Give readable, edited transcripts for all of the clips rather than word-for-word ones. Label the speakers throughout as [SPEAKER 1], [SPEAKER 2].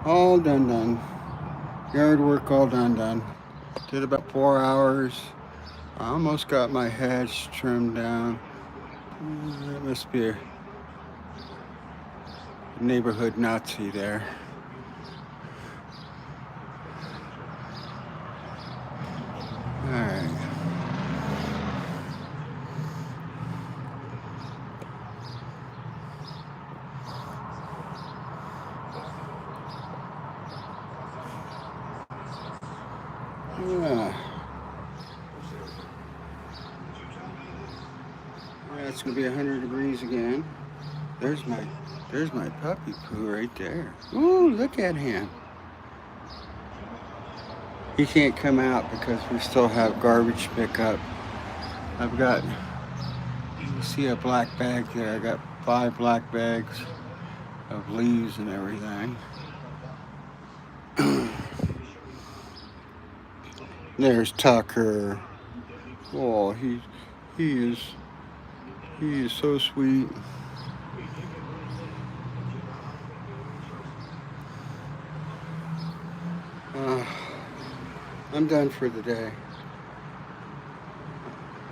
[SPEAKER 1] All done. Yard work all done. Did about 4 hours. I almost got my hedge trimmed down. That must be a neighborhood Nazi there. Alright. Yeah. It's gonna be 100 degrees again. There's my puppy poo right there. Ooh, look at him. He can't come out because we still have garbage pickup. I've got, you see a black bag there. I got 5 black bags of leaves and everything. There's Tucker. Oh, he is so sweet. I'm done for the day.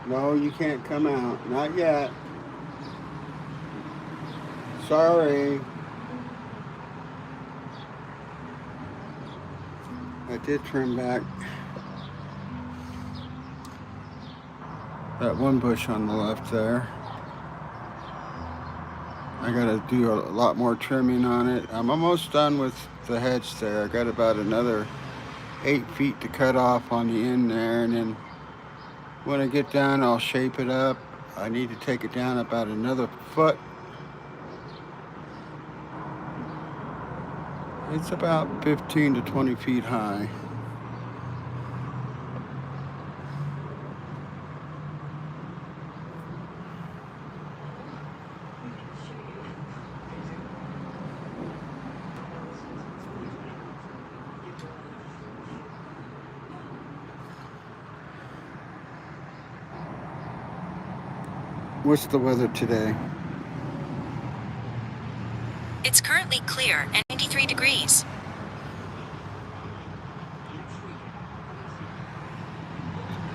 [SPEAKER 1] No, you can't come out. Not yet. Sorry. I did trim back that one bush on the left there. I gotta do a lot more trimming on it. I'm almost done with the hedge there. I got about another 8 feet to cut off on the end there, and then when I get done, I'll shape it up. I need to take it down about another foot. It's about 15 to 20 feet high. What's the weather today?
[SPEAKER 2] It's currently clear and 93 degrees.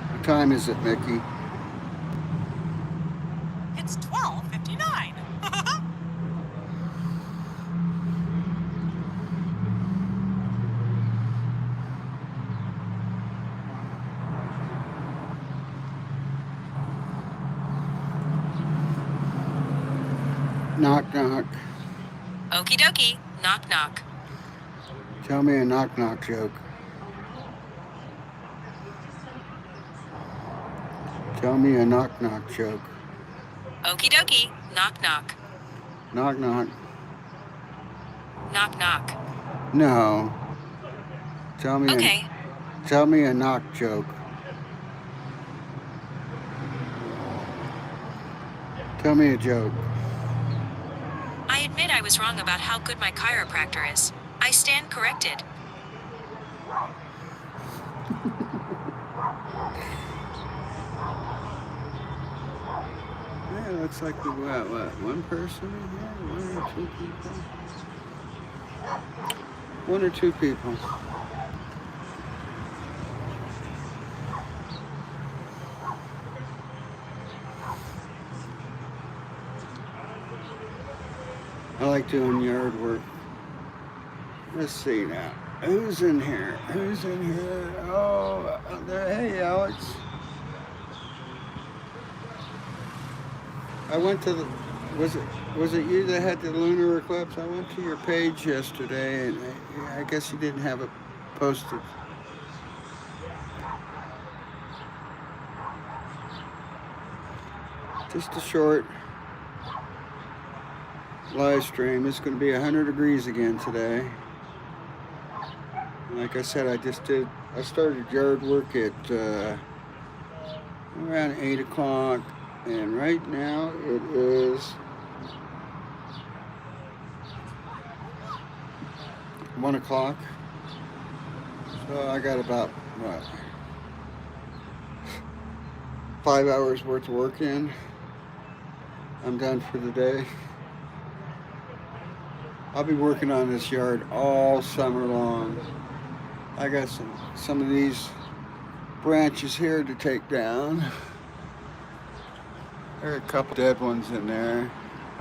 [SPEAKER 1] What time is it, Mickey?
[SPEAKER 3] It's 12:59.
[SPEAKER 1] Knock, knock.
[SPEAKER 2] Okie dokie. Knock, knock.
[SPEAKER 1] Tell me a knock, knock joke. Tell me a knock, knock joke.
[SPEAKER 2] Okie dokie. Knock, knock.
[SPEAKER 1] Knock, knock.
[SPEAKER 2] Knock, knock.
[SPEAKER 1] No. Tell me
[SPEAKER 2] Okay.
[SPEAKER 1] Tell me a knock joke. Tell me a joke.
[SPEAKER 2] I admit I was wrong about how good my chiropractor is. I stand corrected.
[SPEAKER 1] Yeah, it looks like we got one person in here? One or two people? One or two people. I like doing yard work. Let's see now. Who's in here? Who's in here? Oh, hey, Alex. I went to the. Was it you that had the lunar eclipse? I went to your page yesterday, and I guess you didn't have it posted. Just a short live stream. It's going to be 100 degrees again today. Like I said, I started yard work at around 8 o'clock, and right now it is 1 o'clock. So I got about, 5 hours worth of work in. I'm done for the day. I'll be working on this yard all summer long. I got some of these branches here to take down. There are a couple dead ones in there.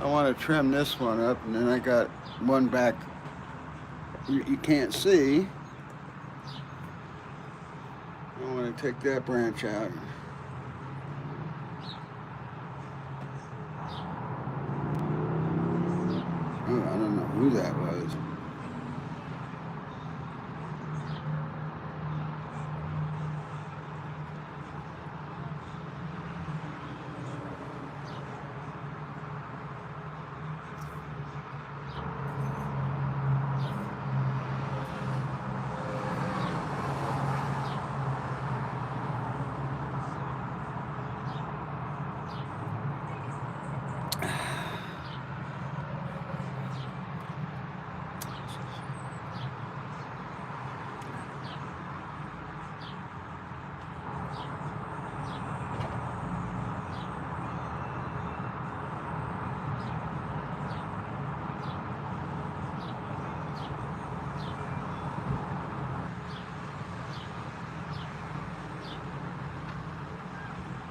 [SPEAKER 1] I want to trim this one up, and then I got one back you can't see. I want to take that branch out. Oh, I don't know who that was.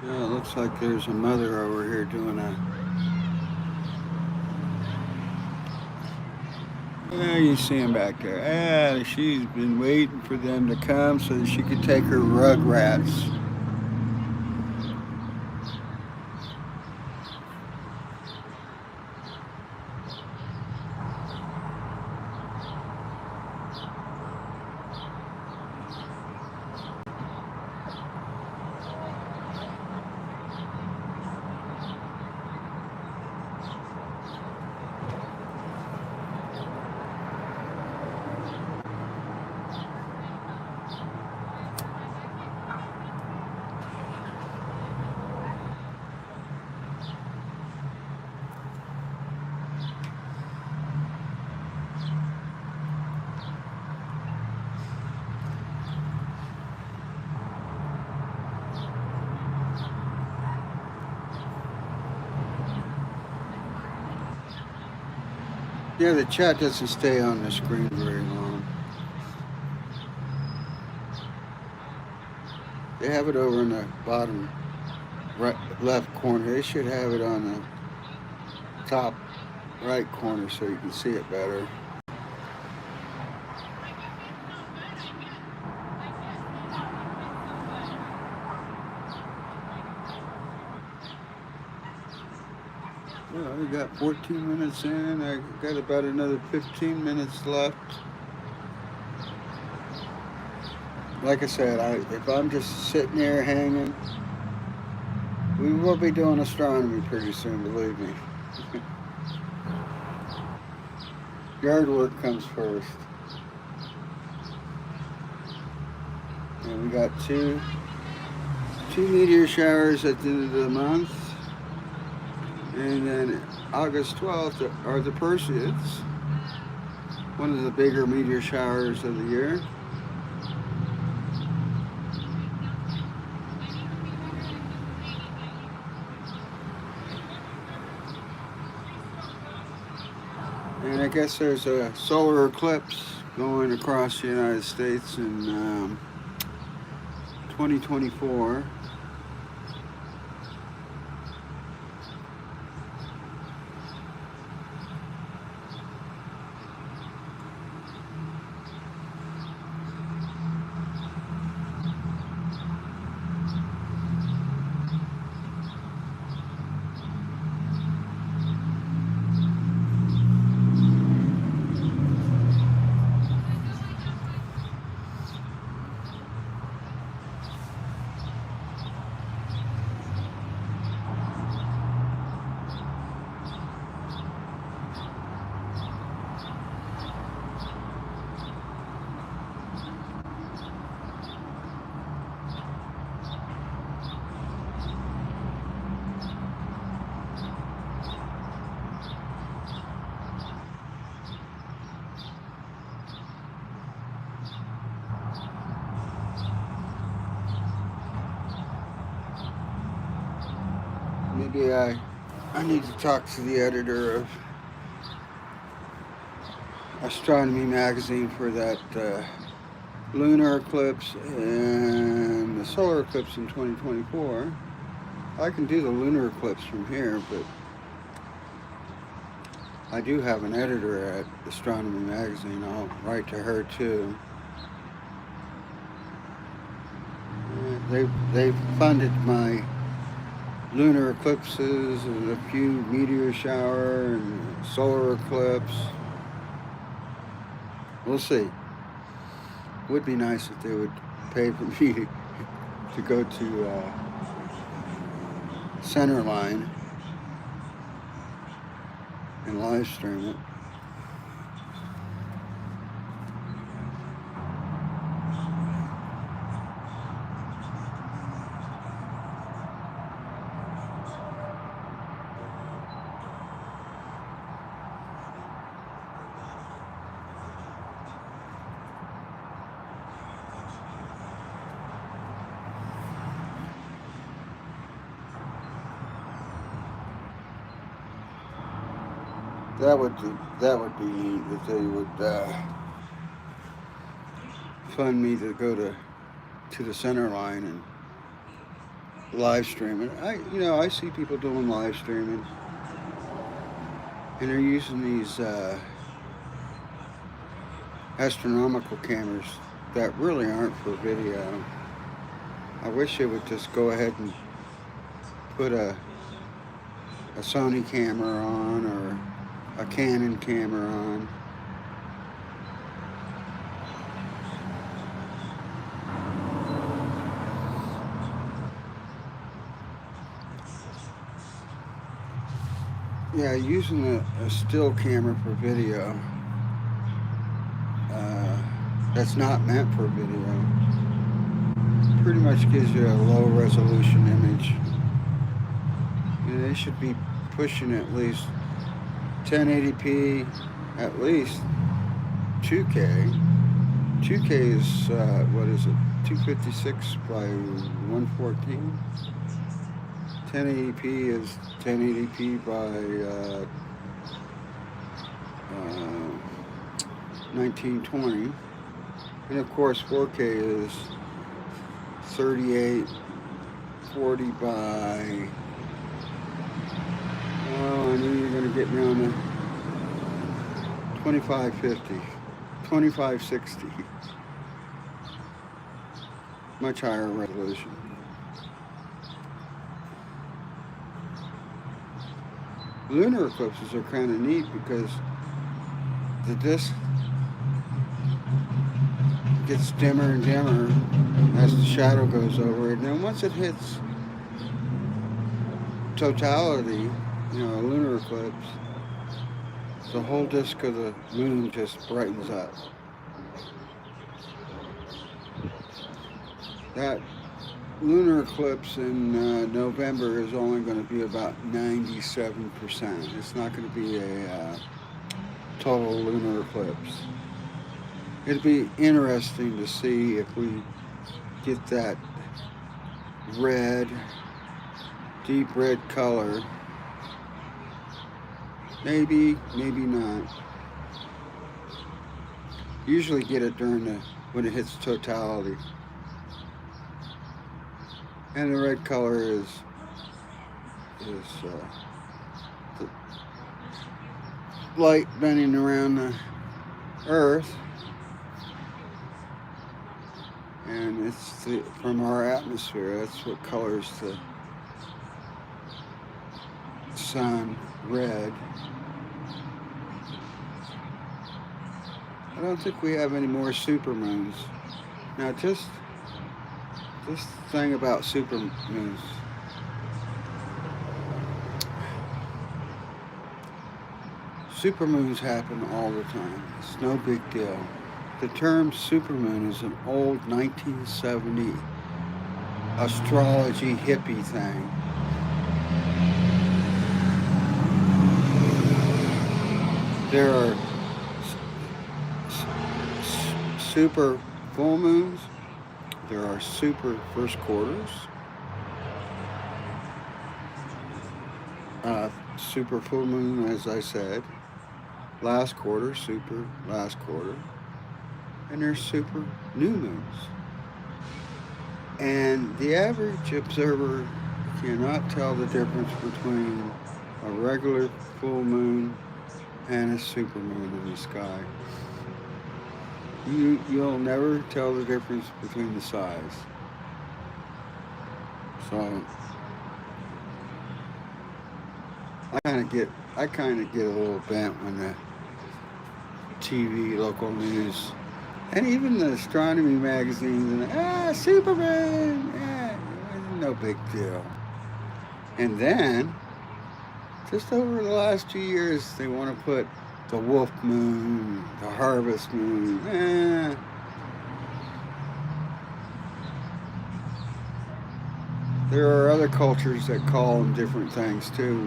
[SPEAKER 1] Yeah, it looks like there's a mother over here doing Yeah, you see him back there. Yeah, she's been waiting for them to come so that she could take her rugrats. Yeah, the chat doesn't stay on the screen very long. They have it over in the bottom right, left corner. They should have it on the top right corner so you can see it better. Well, we got 14 minutes in. I got about another 15 minutes left. Like I said, if I'm just sitting there hanging, we will be doing astronomy pretty soon, believe me. Yard work comes first. And we got two meteor showers at the end of the month. And then August 12th are the Perseids, one of the bigger meteor showers of the year. And I guess there's a solar eclipse going across the United States in 2024. Maybe I need to talk to the editor of Astronomy Magazine for that lunar eclipse and the solar eclipse in 2024. I can do the lunar eclipse from here, but I do have an editor at Astronomy Magazine. I'll write to her too. They funded my lunar eclipses and a few meteor shower and solar eclipse. We'll see. Would be nice if they would pay for me to go to Centerline and live stream it. That would be neat if they would fund me to go to the Centerline and live stream it. I see people doing live streaming, and they're using these astronomical cameras that really aren't for video. I wish they would just go ahead and put a Sony camera on or a Canon camera on. Yeah, using a still camera for video, that's not meant for video, pretty much gives you a low resolution image. They should be pushing at least 1080p, at least 2K. 2K is, what is it, 256 by 114? 1080p is 1080p by 1920. And of course 4K is 3840 by getting around the 2550, 2560. Much higher resolution. Lunar eclipses are kind of neat because the disk gets dimmer and dimmer as the shadow goes over it. And then once it hits totality, a lunar eclipse, the whole disk of the moon just brightens up. That lunar eclipse in November is only going to be about 97%. It's not going to be a total lunar eclipse. It'd be interesting to see if we get that red, deep red color. Maybe, maybe not. Usually get it when it hits totality. And the red color is the light bending around the Earth, and it's from our atmosphere. That's what colors the sun red. I don't think we have any more supermoons. Now, just this thing about supermoons. Supermoons happen all the time. It's no big deal. The term supermoon is an old 1970 astrology hippie thing. There are super full moons. There are super first quarters, super full moon, as I said, last quarter, super last quarter, and there's super new moons. And the average observer cannot tell the difference between a regular full moon and a super moon in the sky. You'll never tell the difference between the size. So I kind of get a little bent when the TV, local news, and even the astronomy magazines, and Superman, no big deal. And then, just over the last 2 years, they want to put the wolf moon, the harvest moon. There are other cultures that call them different things too.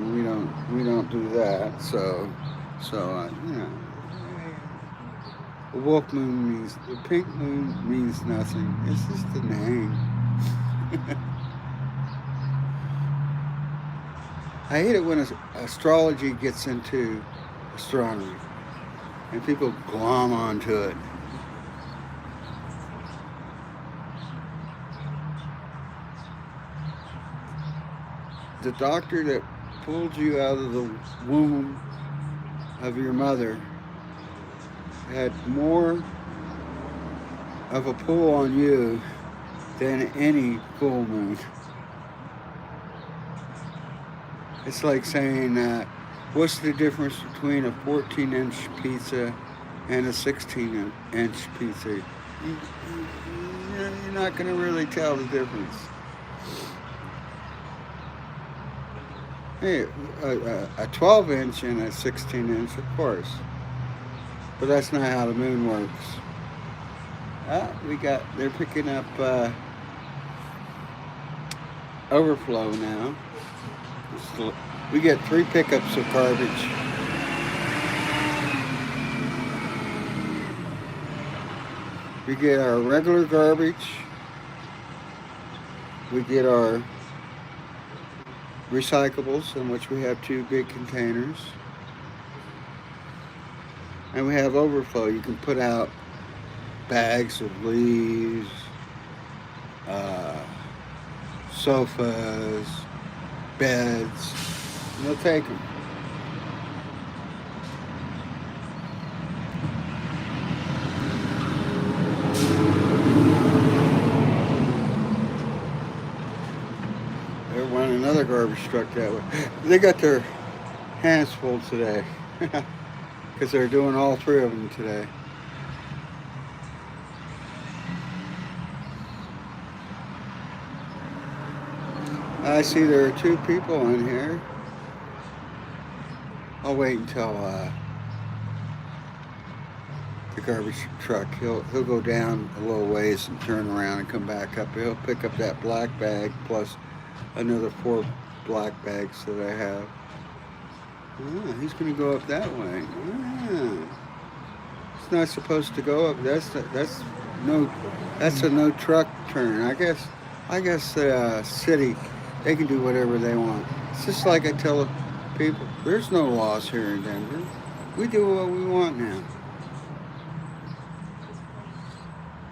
[SPEAKER 1] We don't do that. So the wolf moon the pink moon means nothing. It's just the name. I hate it when astrology gets into astronomy and people glom onto it. The doctor that pulled you out of the womb of your mother had more of a pull on you than any full moon. It's like saying, what's the difference between a 14-inch pizza and a 16-inch pizza? You're not going to really tell the difference. Hey, a 12-inch and a 16-inch, of course. But that's not how the moon works. They're picking up overflow now. We get 3 pickups of garbage. We get our regular garbage. We get our recyclables, in which we have 2 big containers. And we have overflow. You can put out bags of leaves, sofas, beds, and they'll take them. garbage truck that way. They got their hands full today because they're doing all three of them today. I see there are two people in here. I'll wait until the garbage truck. He'll go down a little ways and turn around and come back up. He'll pick up that black bag plus another 4 black bags that I have. Ah, he's going to go up that way. Ah. It's not supposed to go up. That's a no truck turn. I guess the city, they can do whatever they want. It's just like I tell people, there's no laws here in Denver. We do what we want now.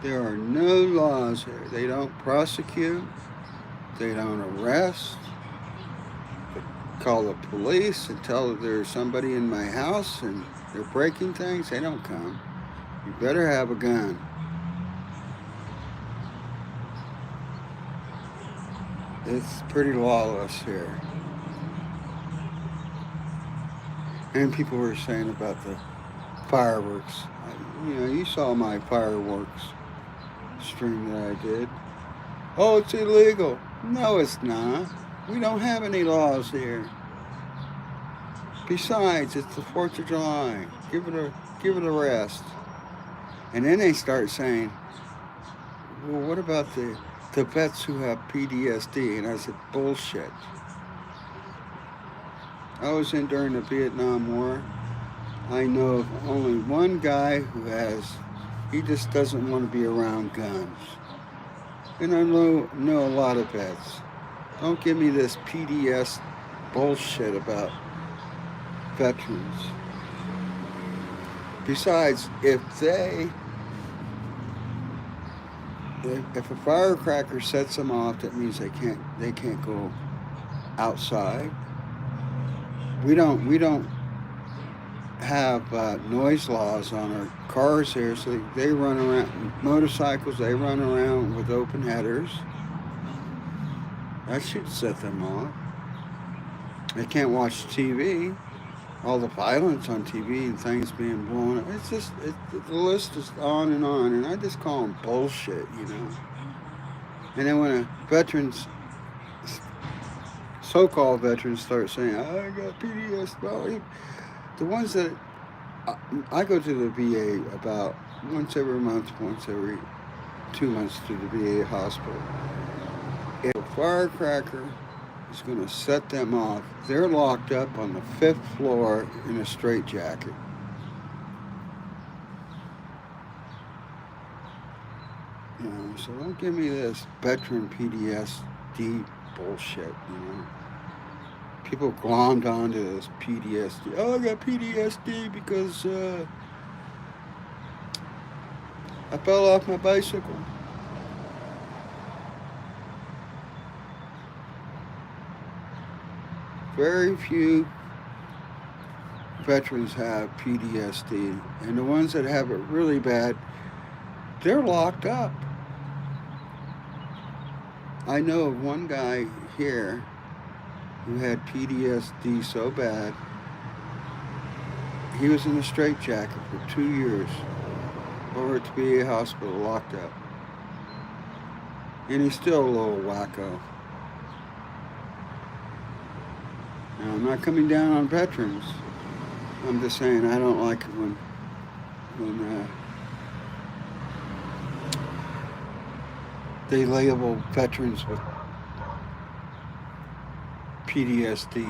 [SPEAKER 1] There are no laws here. They don't prosecute. They don't arrest. They call the police and tell that there's somebody in my house and they're breaking things. They don't come. You better have a gun. It's pretty lawless here. And people were saying about the fireworks. You saw my fireworks stream that I did. Oh, it's illegal. No, it's not. We don't have any laws here. Besides, it's the 4th of July. Give it a rest. And then they start saying, well, what about the vets who have PTSD? And I said, bullshit. I was in during the Vietnam War. I know of only one guy who he just doesn't want to be around guns. And I know a lot of vets. Don't give me this PTS bullshit about veterans. Besides, if a firecracker sets them off, that means they can't go outside. We don't have noise laws on our cars here, so they run around. Motorcycles, they run around with open headers. That should set them off. They can't watch TV. All the violence on TV and things being blown up. It's just, the list is on, and I just call them bullshit, And then when veterans, so-called veterans, start saying, I got PTSD, the ones that, I go to the VA about once every month, once every 2 months to the VA hospital. If a firecracker is going to set them off, they're locked up on the 5th floor in a straitjacket. So don't give me this veteran PTSD bullshit, People glommed onto this PTSD. Oh, I got PTSD because I fell off my bicycle. Very few veterans have PTSD, and the ones that have it really bad, they're locked up. I know of one guy here who had PTSD so bad, he was in a straitjacket for 2 years over at the VA hospital, locked up. And he's still a little wacko. Now, I'm not coming down on veterans. I'm just saying I don't like it when they label veterans with PTSD,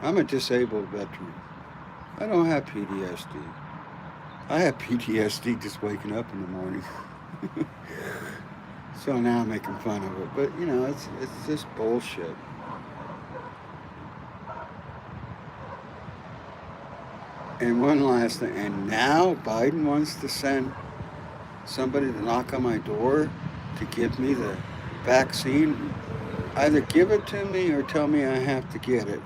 [SPEAKER 1] I'm a disabled veteran. I don't have PTSD. I have PTSD just waking up in the morning. So now I'm making fun of it. But, it's just bullshit. And one last thing. And now Biden wants to send somebody to knock on my door to give me the vaccine. Either give it to me or tell me I have to get it.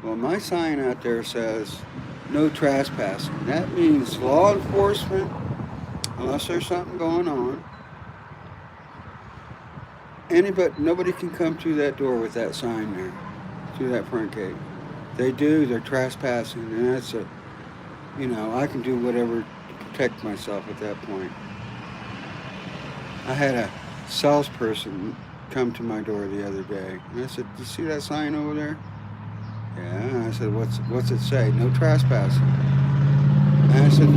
[SPEAKER 1] Well, my sign out there says no trespassing. That means law enforcement, unless there's something going on, Nobody can come through that door with that sign there, through that front gate. They do, they're trespassing, and I can do whatever to protect myself at that point. I had a salesperson come to my door the other day, and I said, "Do you see that sign over there?" Yeah. I said, "What's it say? No trespassing." And I said,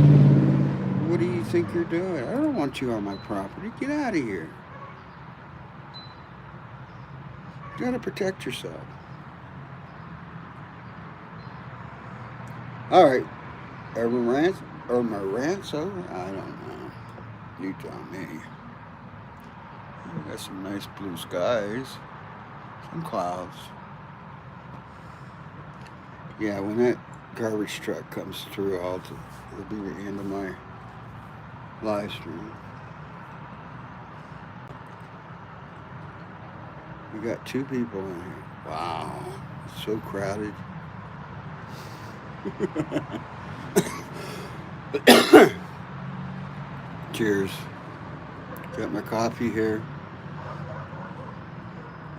[SPEAKER 1] "What do you think you're doing? I don't want you on my property. Get out of here. You gotta protect yourself." All right. Are my rants over? I don't know. You tell me. Got some nice blue skies, some clouds. Yeah, when that garbage truck comes through, it'll be the end of my live stream. We got 2 people in here. Wow, it's so crowded. Cheers. Got my coffee here.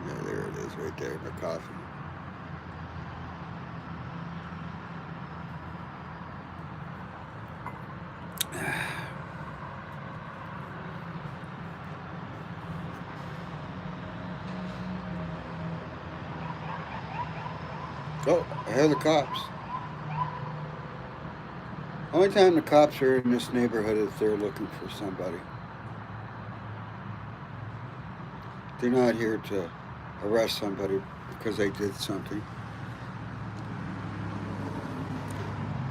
[SPEAKER 1] Yeah, there it is right there, my coffee. Oh, I hear the cops. Only time the cops are in this neighborhood is they're looking for somebody. They're not here to arrest somebody because they did something.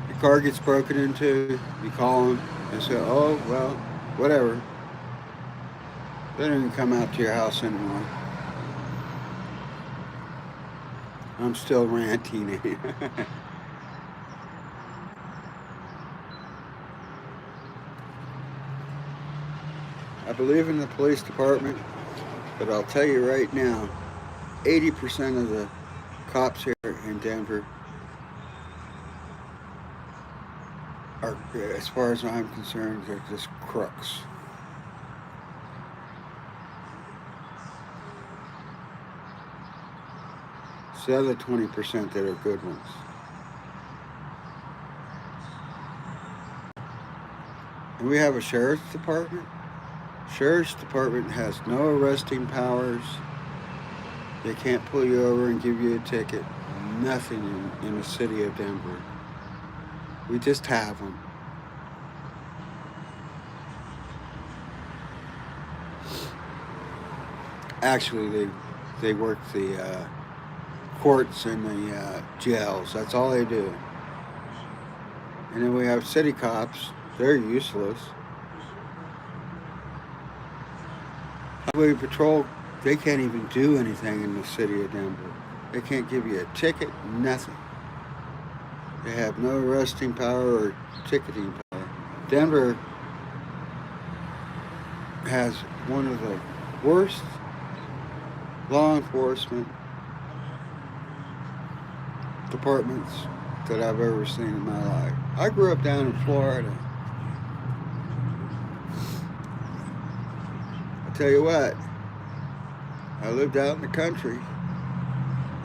[SPEAKER 1] Your car gets broken into, you call them and say, "Oh, well, whatever." They don't even come out to your house anymore. I'm still ranting. I believe in the police department, but I'll tell you right now, 80% of the cops here in Denver are, as far as I'm concerned, they're just crooks. It's the other 20% that are good ones. And we have a sheriff's department. Sheriff's department has no arresting powers. They can't pull you over and give you a ticket. Nothing in the city of Denver. We just have them. Actually, they work the courts and the jails. That's all they do. And then we have city cops. They're useless. Highway patrol, they can't even do anything in the city of Denver. They can't give you a ticket, nothing. They have no arresting power or ticketing power. Denver has one of the worst law enforcement departments that I've ever seen in my life. I grew up down in Florida. I tell you what, I lived out in the country,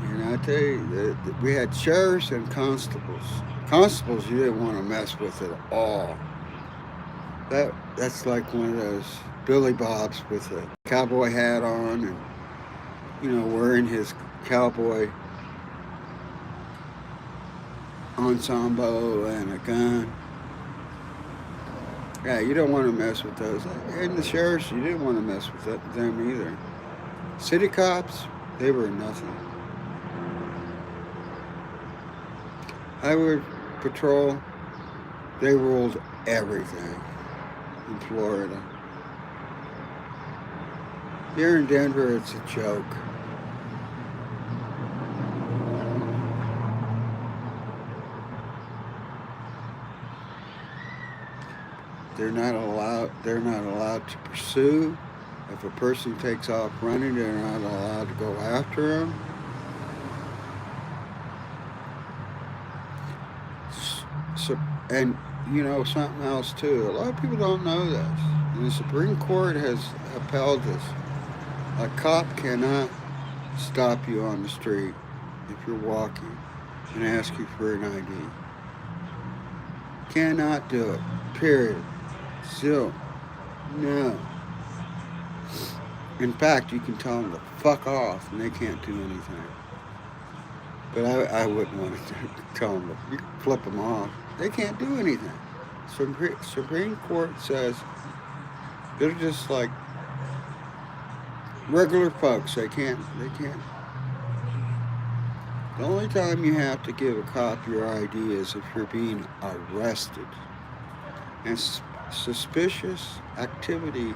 [SPEAKER 1] and I tell you that we had sheriffs and constables. Constables you didn't want to mess with at all. That's like one of those Billy Bobs with a cowboy hat on and wearing his cowboy ensemble and a gun. Yeah, you don't want to mess with those. And the sheriffs, you didn't want to mess with them either. City cops, they were nothing. Highway patrol, they ruled everything in Florida. Here in Denver, it's a joke. They're not allowed to pursue. If a person takes off running, they're not allowed to go after them. So, and something too. A lot of people don't know this. And the Supreme Court has upheld this. A cop cannot stop you on the street if you're walking and ask you for an ID. Cannot do it. Period. Still, no. In fact, you can tell them to fuck off and they can't do anything. But I wouldn't want to tell them to you can flip them off. They can't do anything. Supreme Court says they're just like regular folks. They can't. The only time you have to give a cop your ID is if you're being arrested. And suspicious activity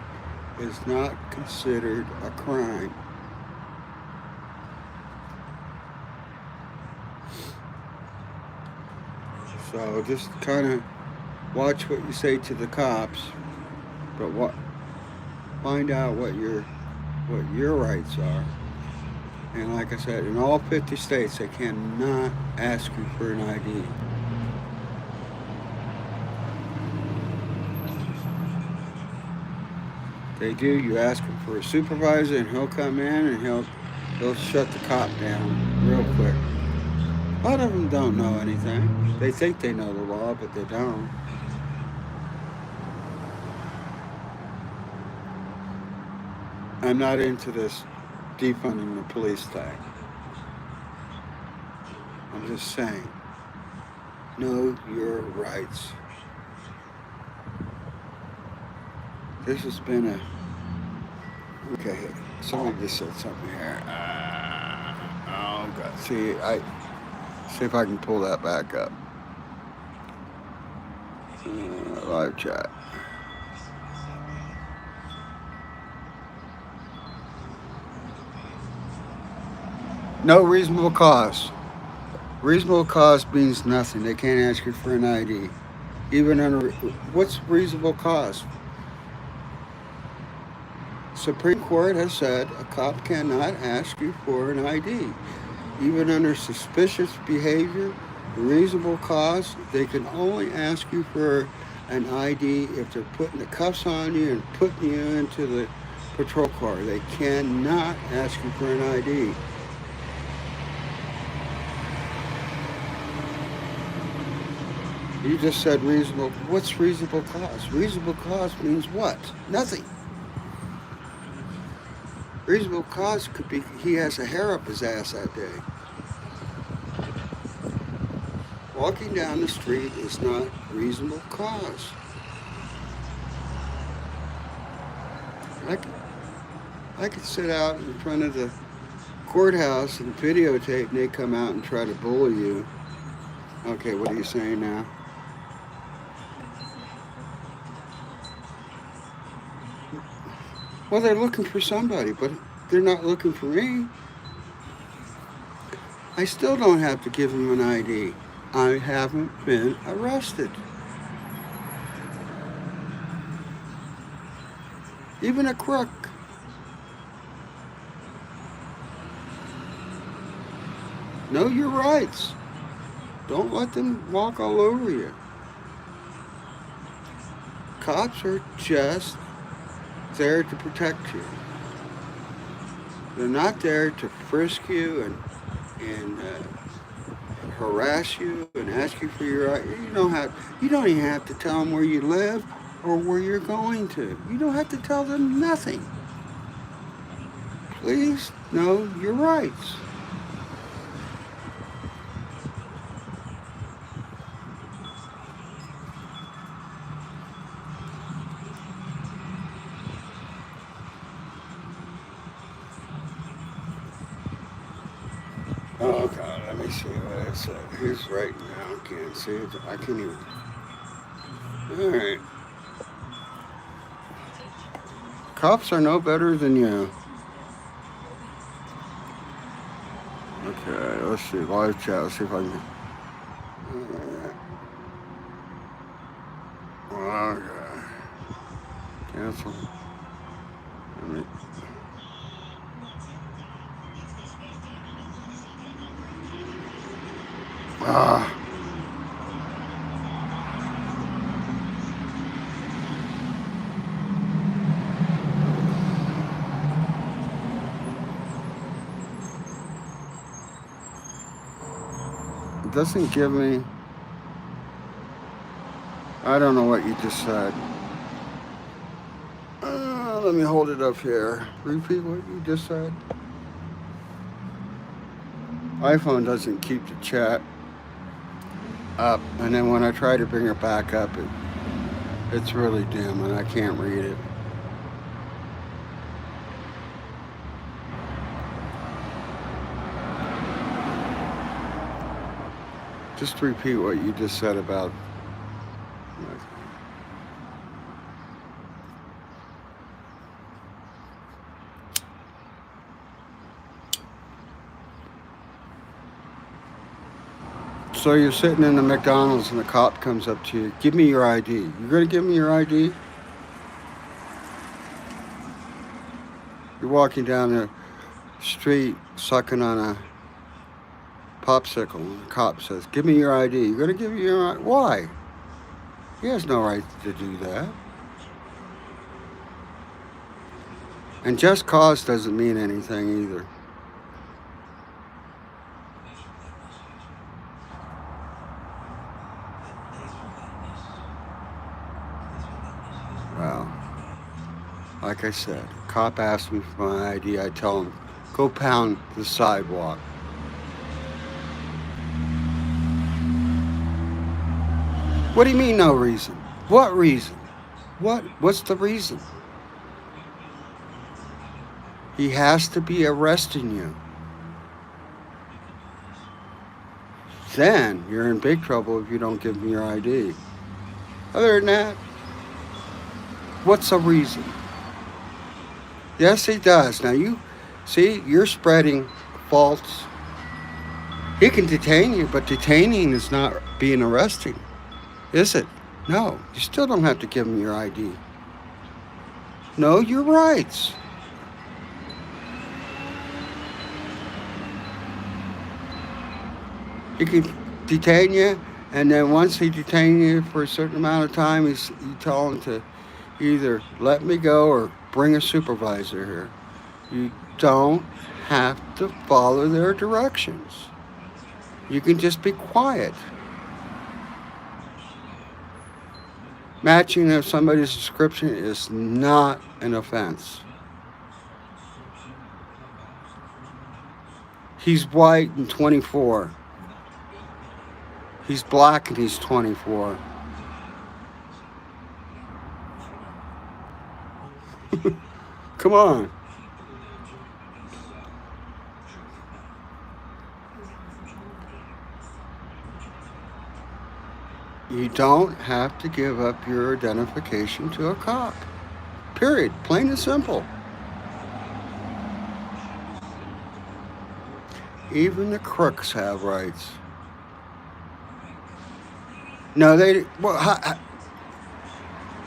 [SPEAKER 1] is not considered a crime. So just kind of watch what you say to the cops, but find out what your rights are. And like I said, in all 50 states, they cannot ask you for an ID. They do. You ask him for a supervisor, and he'll come in and he'll shut the cop down real quick. A lot of them don't know anything. They think they know the law, but they don't. I'm not into this defunding the police thing. I'm just saying, know your rights. This has been a... Okay, somebody just said something here. Oh, God. See if I can pull that back up. Live chat. No reasonable cause. Reasonable cause means nothing. They can't ask you for an ID. Even under... What's reasonable cause? Supreme Court has said a cop cannot ask you for an ID. Even under suspicious behavior, reasonable cause, they can only ask you for an ID if they're putting the cuffs on you and putting you into the patrol car. They cannot ask you for an ID. You just said reasonable. What's reasonable cause? Reasonable cause means what? Nothing. Reasonable cause could be he has a hair up his ass that day. Walking down the street is not reasonable cause. I could sit out in front of the courthouse and videotape and they come out and try to bully you. Okay, what are you saying now? Well, they're looking for somebody, but they're not looking for me. I still don't have to give them an ID. I haven't been arrested. Even a crook. Know your rights. Don't let them walk all over you. Cops are just there to protect you. They're not there to frisk you and harass you and ask you for your right. You don't even have to tell them where you live or where you're going to. You don't have to tell them nothing. Please know your rights. Oh God, let me see what it said. Who's right now? I can't see it. I can't even. All right. Cops are no better than you. Okay, let's see. Live chat. Let's see if I can. Okay. Cancel. Let me. It doesn't give me. I don't know what you just said. Let me hold it up here. Repeat what you just said. iPhone doesn't keep the chat up, and then when I try to bring it back up, it's really dim and I can't read it. Just repeat what you just said about. So you're sitting in the McDonald's and the cop comes up to you. Give me your ID. You're going to give me your ID? You're walking down the street sucking on a popsicle and the cop says, give me your ID. You're going to give me your ID? Why? He has no right to do that. And just cause doesn't mean anything either. Well, like I said, a cop asked me for my ID. I tell him, go pound the sidewalk. What do you mean no reason? What reason? What's the reason? He has to be arresting you. Then you're in big trouble if you don't give him your ID. Other than that, what's the reason? Yes, he does. Now you see, you're spreading false. He can detain you, but detaining is not being arresting, is it? No, you still don't have to give him your ID. Know your rights. He can detain you, and then once he detains you for a certain amount of time, you tell him to either let me go or bring a supervisor here. You don't have to follow their directions. You can just be quiet. Matching of somebody's description is not an offense. He's white and 24. He's black and he's 24. Come on. You don't have to give up your identification to a cop. Period. Plain and simple. Even the crooks have rights. No, they.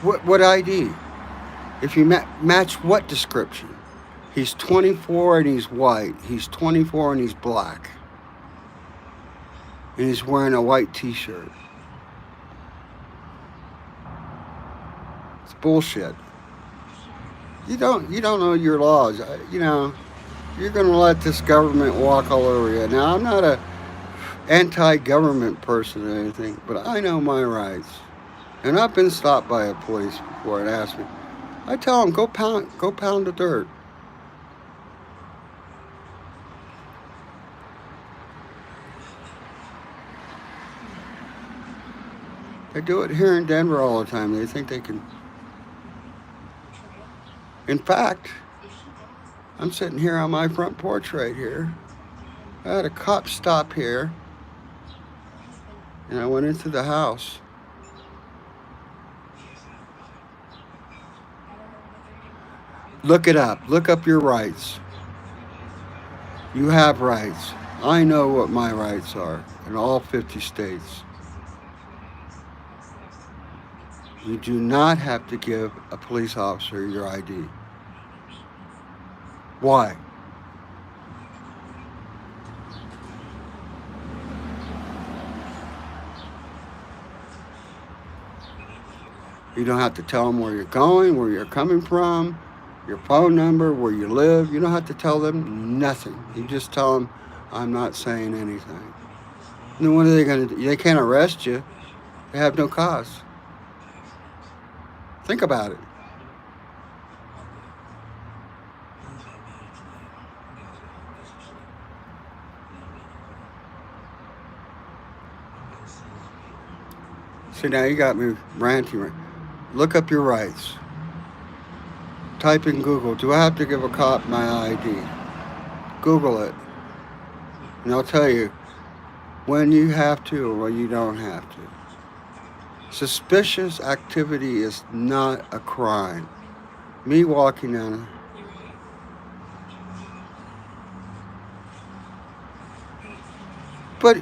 [SPEAKER 1] What ID? If you match what description? He's 24 and he's white. He's 24 and he's black. And he's wearing a white t-shirt. It's bullshit. You don't know your laws. You know, you're going to let this government walk all over you. Now, I'm not a anti-government person or anything, but I know my rights. And I've been stopped by a police before and asked me. I tell them, go pound the dirt. They do it here in Denver all the time. They think they can. In fact, I'm sitting here on my front porch right here. I had a cop stop here, and I went into the house. Look it up. Look up your rights. You have rights. I know what my rights are in all 50 states. You do not have to give a police officer your ID. Why? You don't have to tell them where you're going, where you're coming from, your phone number, where you live. You don't have to tell them nothing. You just tell them, I'm not saying anything. Then what are they going to do? They can't arrest you. They have no cause. Think about it. See, now you got me ranting. Look up your rights. Type in Google, do I have to give a cop my ID? Google it. And I'll tell you when you have to or when you don't have to. Suspicious activity is not a crime. Me walking down a... But,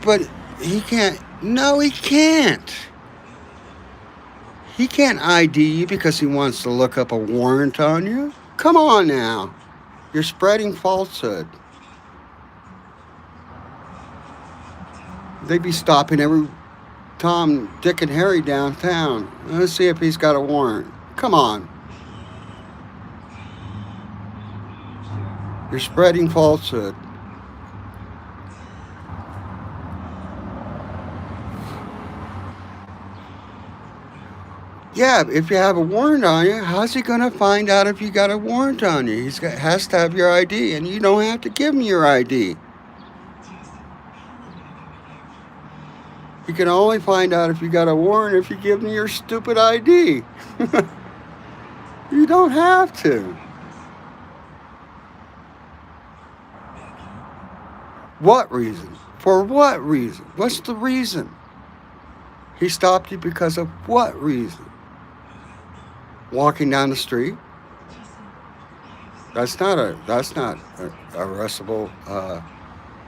[SPEAKER 1] but he can't. No, he can't. He can't ID you because he wants to look up a warrant on you. Come on now. You're spreading falsehood. They'd be stopping every Tom, Dick, and Harry downtown. Let's see if he's got a warrant. Come on. You're spreading falsehood. Yeah, if you have a warrant on you, how's he going to find out if you got a warrant on you? Has to have your ID, and you don't have to give him your ID. You can only find out if you got a warrant if you give him your stupid ID. You don't have to. What reason? For what reason? What's the reason? He stopped you because of what reason? Walking down the street? That's not a arrestable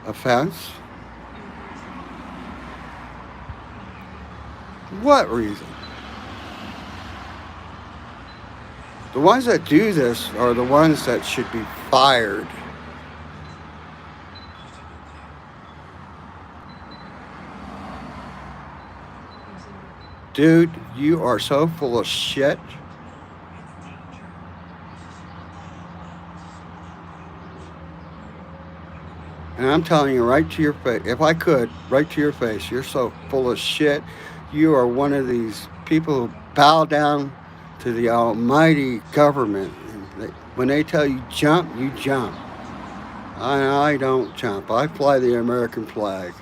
[SPEAKER 1] offense. What reason? The ones that do this are the ones that should be fired. Dude, you are so full of shit. And I'm telling you right to your face, if I could, right to your face, you're so full of shit. You are one of these people who bow down to the almighty government. When they tell you jump, you jump. I don't jump. I fly the American flag.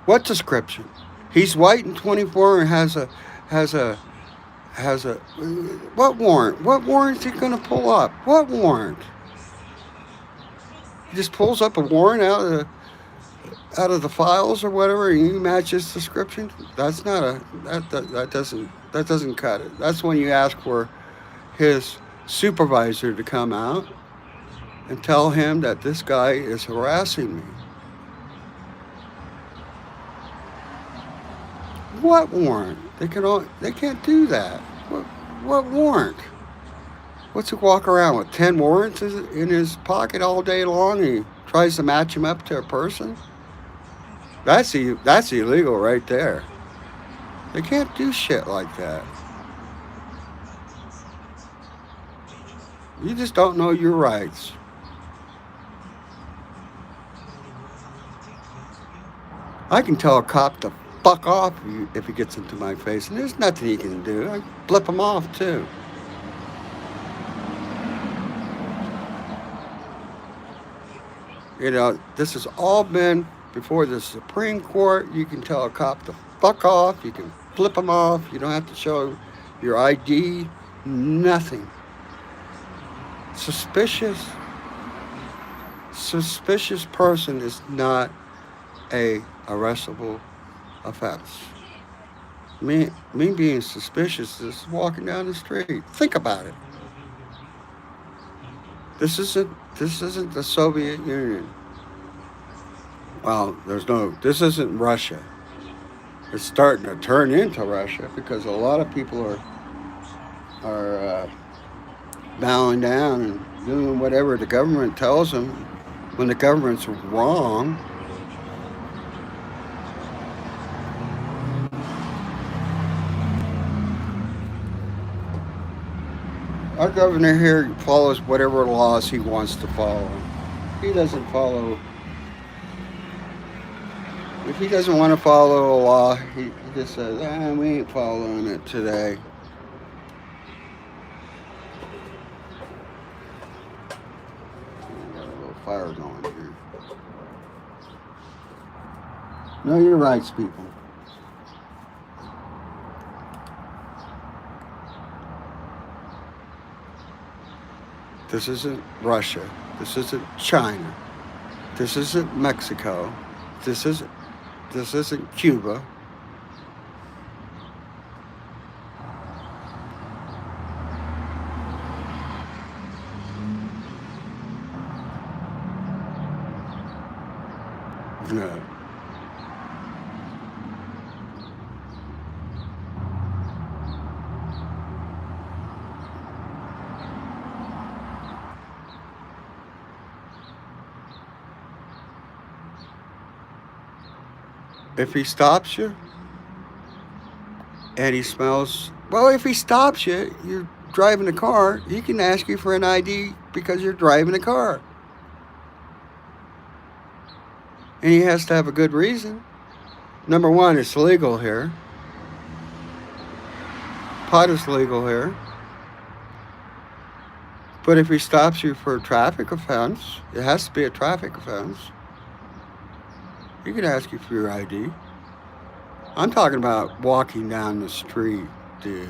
[SPEAKER 1] What description? He's white and 24 and has a what warrant? What warrant is he going to pull up? What warrant? He just pulls up a warrant out of the files or whatever, and you match his description. That's not a that doesn't cut it. That's when you ask for his supervisor to come out and tell him that this guy is harassing me. What warrant? They can't do that. What warrant? What's he walk around with? 10 warrants in his pocket all day long? He tries to match him up to a person? That's illegal right there. They can't do shit like that. You just don't know your rights. I can tell a cop to fuck off if he gets into my face, and there's nothing he can do. I flip him off too. You know, this has all been before the Supreme Court. You can tell a cop to fuck off. You can flip him off. You don't have to show your ID. Nothing. Suspicious person is not a arrestable offense. Me being suspicious is walking down the street. Think about it. This isn't the Soviet Union. Well, this isn't Russia. It's starting to turn into Russia because a lot of people are bowing down and doing whatever the government tells them when the government's wrong. Our governor here follows whatever laws he wants to follow. He doesn't follow. If he doesn't want to follow a law, he just says, we ain't following it today. Got a little fire going here. Know your rights, people. This isn't Russia. This isn't China. This isn't Mexico. This isn't Cuba. No. If he stops you and he smells, well, if he stops you, you're driving a car, he can ask you for an ID because you're driving a car. And he has to have a good reason. Number one, it's legal here. Pot is legal here. But if he stops you for a traffic offense, it has to be a traffic offense. He could ask you for your ID. I'm talking about walking down the street, dude.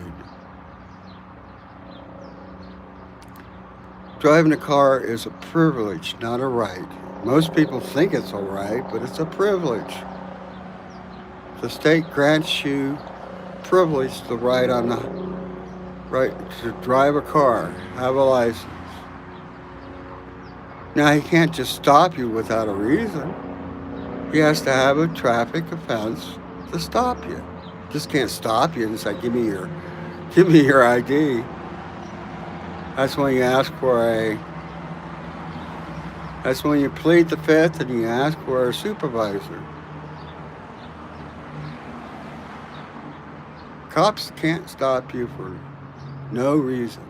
[SPEAKER 1] Driving a car is a privilege, not a right. Most people think it's a right, but it's a privilege. The state grants you privilege to ride on the right to drive a car, have a license. Now he can't just stop you without a reason. He has to have a traffic offense to stop you. Just can't stop you and say, give me your ID. That's when you ask for that's when you plead the fifth and you ask for a supervisor. Cops can't stop you for no reason.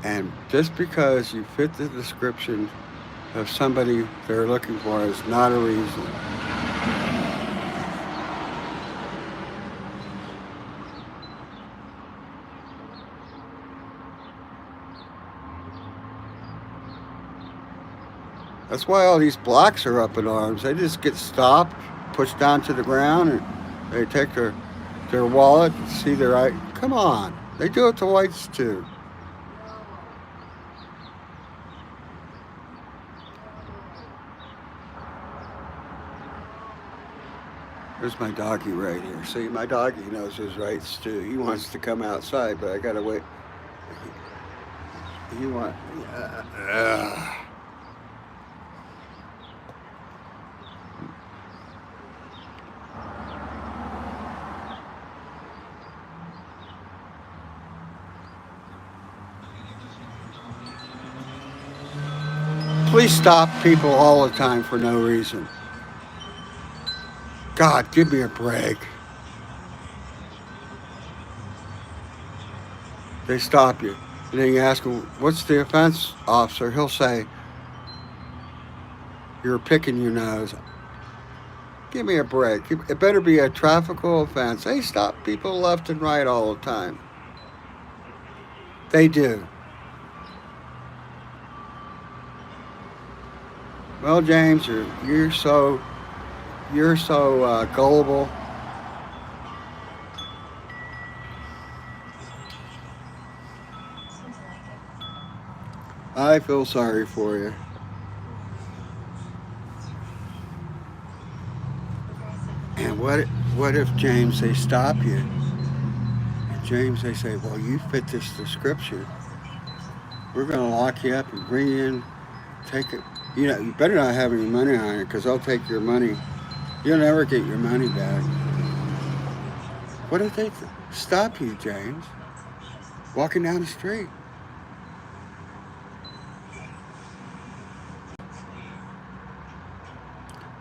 [SPEAKER 1] And just because you fit the description of somebody they're looking for is not a reason. That's why all these blacks are up in arms. They just get stopped, pushed down to the ground, and they take their wallet and see their ID. Come on, they do it to whites too. There's my doggy right here. See, my doggy knows his rights too. He wants to come outside, but I gotta wait. He wants. Please stop people all the time for no reason. God, give me a break. They stop you. And then you ask him, what's the offense, officer? He'll say, you're picking your nose. Give me a break. It better be a traffic offense. They stop people left and right all the time. They do. Well, James, you're so gullible. I feel sorry for you. And what if, James, they stop you? And James, they say, well, you fit this description. We're going to lock you up and bring you in, take it. You know, you better not have any money on it because they'll take your money. You'll never get your money back. What if they stop you, James? Walking down the street.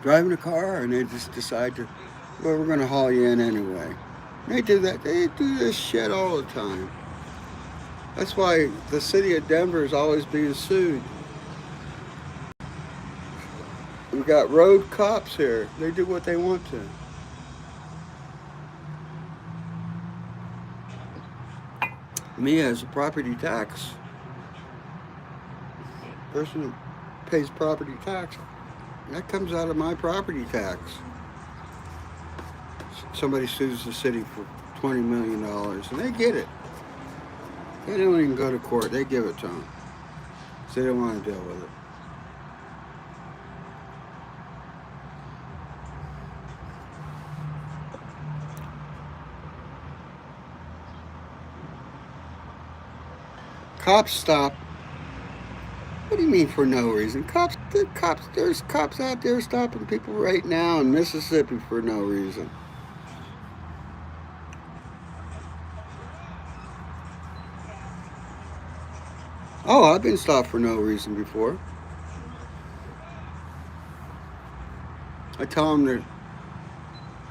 [SPEAKER 1] Driving a car and they just decide to, well, we're going to haul you in anyway. They do that. They do this shit all the time. That's why the city of Denver is always being sued. We got road cops here. They do what they want to. Me as a property tax person who pays property tax, that comes out of my property tax. Somebody sues the city for $20 million and they get it. They don't even go to court. They give it to them. So they don't want to deal with it. Cops stop. What do you mean for no reason? There's cops out there stopping people right now in Mississippi for no reason. Oh, I've been stopped for no reason before. I tell them that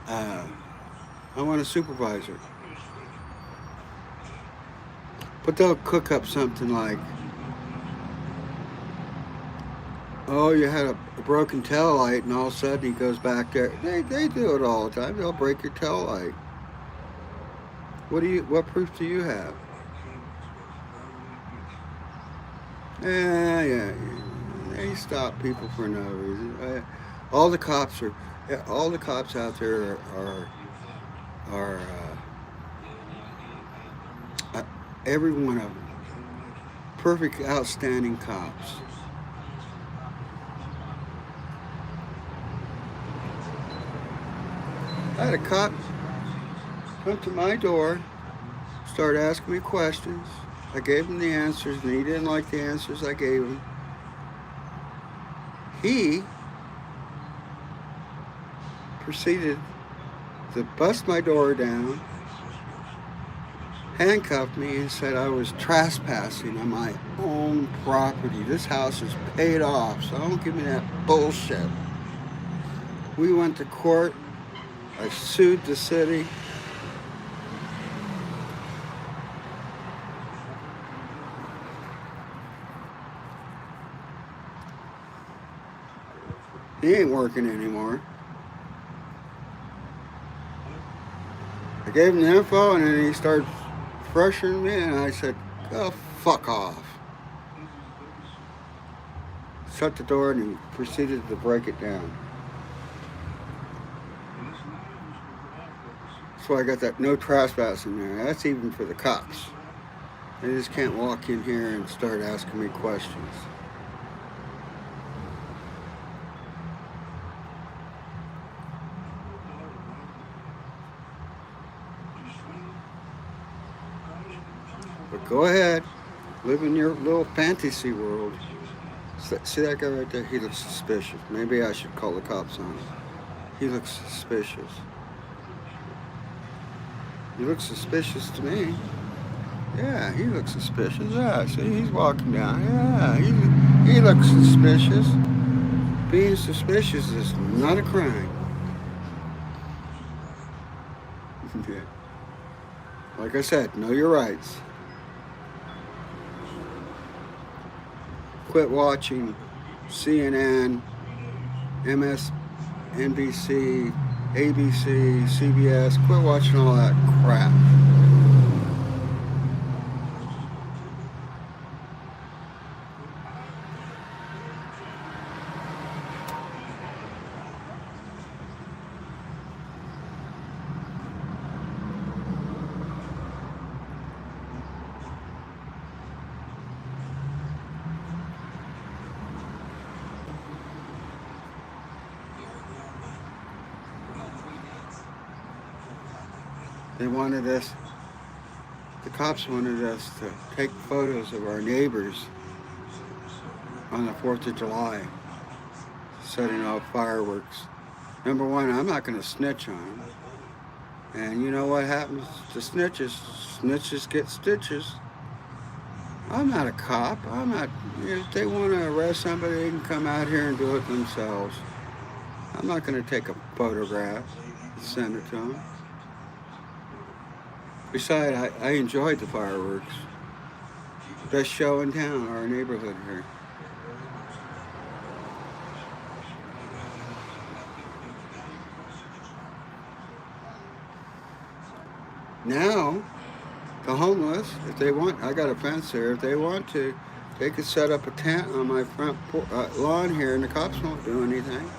[SPEAKER 1] I want a supervisor. But they'll cook up something like, oh, you had a broken tail light, and all of a sudden he goes back there. They do it all the time. They'll break your tail light. What proof do you have? Yeah. They stop people for no reason. All the cops out there are every one of them perfect, outstanding cops. I had a cop come to my door, start asking me questions. I gave him the answers, and he didn't like the answers I gave him. He proceeded to bust my door down, handcuffed me, and said I was trespassing on my own property. This house is paid off, so don't give me that bullshit. We went to court. I sued the city. He ain't working anymore. I gave him the info, and then he started pressuring me, and I said, oh, fuck off. Shut the door, and he proceeded to break it down. That's why I got that no trespassing there. That's even for the cops. They just can't walk in here and start asking me questions. But go ahead, live in your little fantasy world. See that guy right there? He looks suspicious. Maybe I should call the cops on him. He looks suspicious. He looks suspicious to me. Yeah, he looks suspicious. Yeah, see, he's walking down. Yeah, he looks suspicious. Being suspicious is not a crime. Yeah. Like I said, know your rights. Quit watching CNN, MSNBC, ABC, CBS. Quit watching all that crap. They wanted us, the cops wanted us to take photos of our neighbors on the 4th of July, setting off fireworks. Number one, I'm not going to snitch on them. And you know what happens to snitches? Snitches get stitches. I'm not a cop. I'm not, if they want to arrest somebody, they can come out here and do it themselves. I'm not going to take a photograph and send it to them. Besides, I enjoyed the fireworks. Best show in town, our neighborhood here. Now, the homeless, if they want, I got a fence there. If they want to, they could set up a tent on my front lawn here, and the cops won't do anything.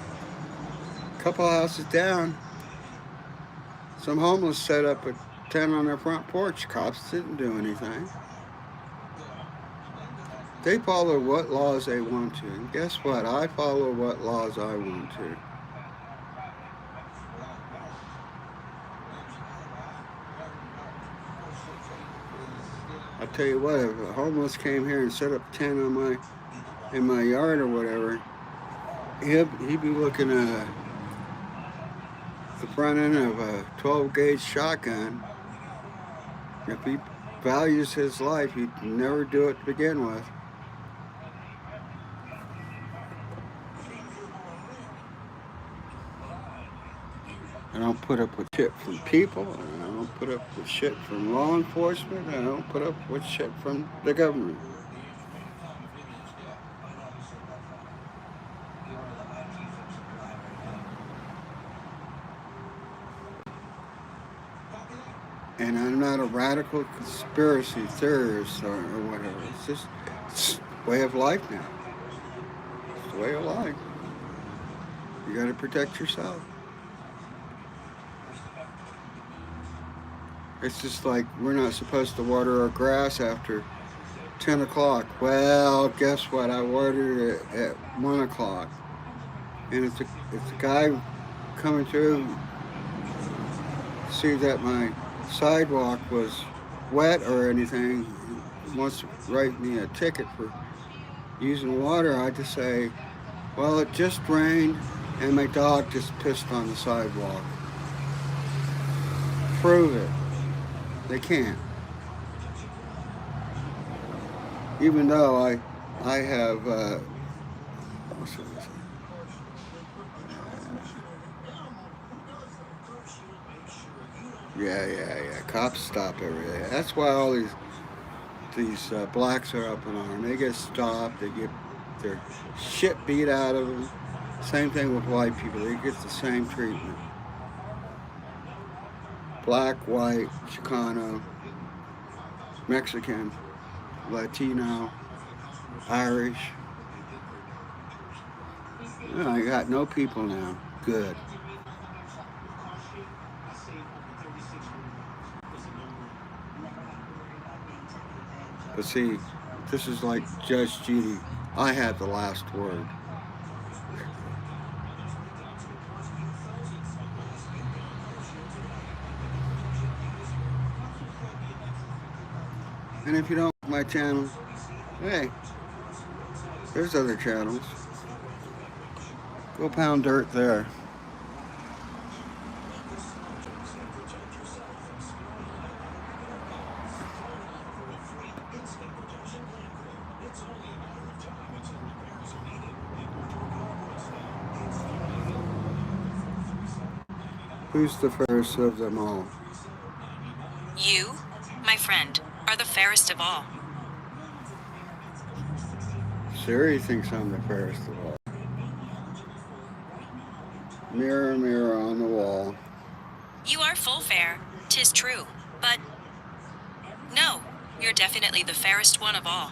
[SPEAKER 1] A couple houses down, some homeless set up a tent on their front porch. Cops didn't do anything. They follow what laws they want to. And guess what? I follow what laws I want to. I'll tell you what, if a homeless came here and set up a tent on in my yard or whatever, he'd be looking at the front end of a 12 gauge shotgun. If he values his life, he'd never do it to begin with. I don't put up with shit from people, and I don't put up with shit from law enforcement, and I don't put up with shit from the government. And I'm not a radical conspiracy theorist or whatever. It's way of life now. It's the way of life. You got to protect yourself. It's just like we're not supposed to water our grass after 10 o'clock. Well, guess what? I watered it at 1 o'clock. And if the guy coming through see that my sidewalk was wet or anything, wants to write me a ticket for using water, I just say, well, it just rained and my dog just pissed on the sidewalk. Prove it. They can't. Even though I have yeah. Cops stop everything. That's why all these blacks are up in arms. They get stopped. They get their shit beat out of them. Same thing with white people. They get the same treatment. Black, white, Chicano, Mexican, Latino, Irish. I got no people now. Good. But see, this is like Judge Judy. I had the last word. And if you don't like my channel, hey, there's other channels. Go pound dirt there. Who's the fairest of them all?
[SPEAKER 2] You, my friend, are the fairest of all.
[SPEAKER 1] Siri thinks I'm the fairest of all. Mirror, mirror on the wall.
[SPEAKER 2] You are full fair, 'tis true, but no, you're definitely the fairest one of all.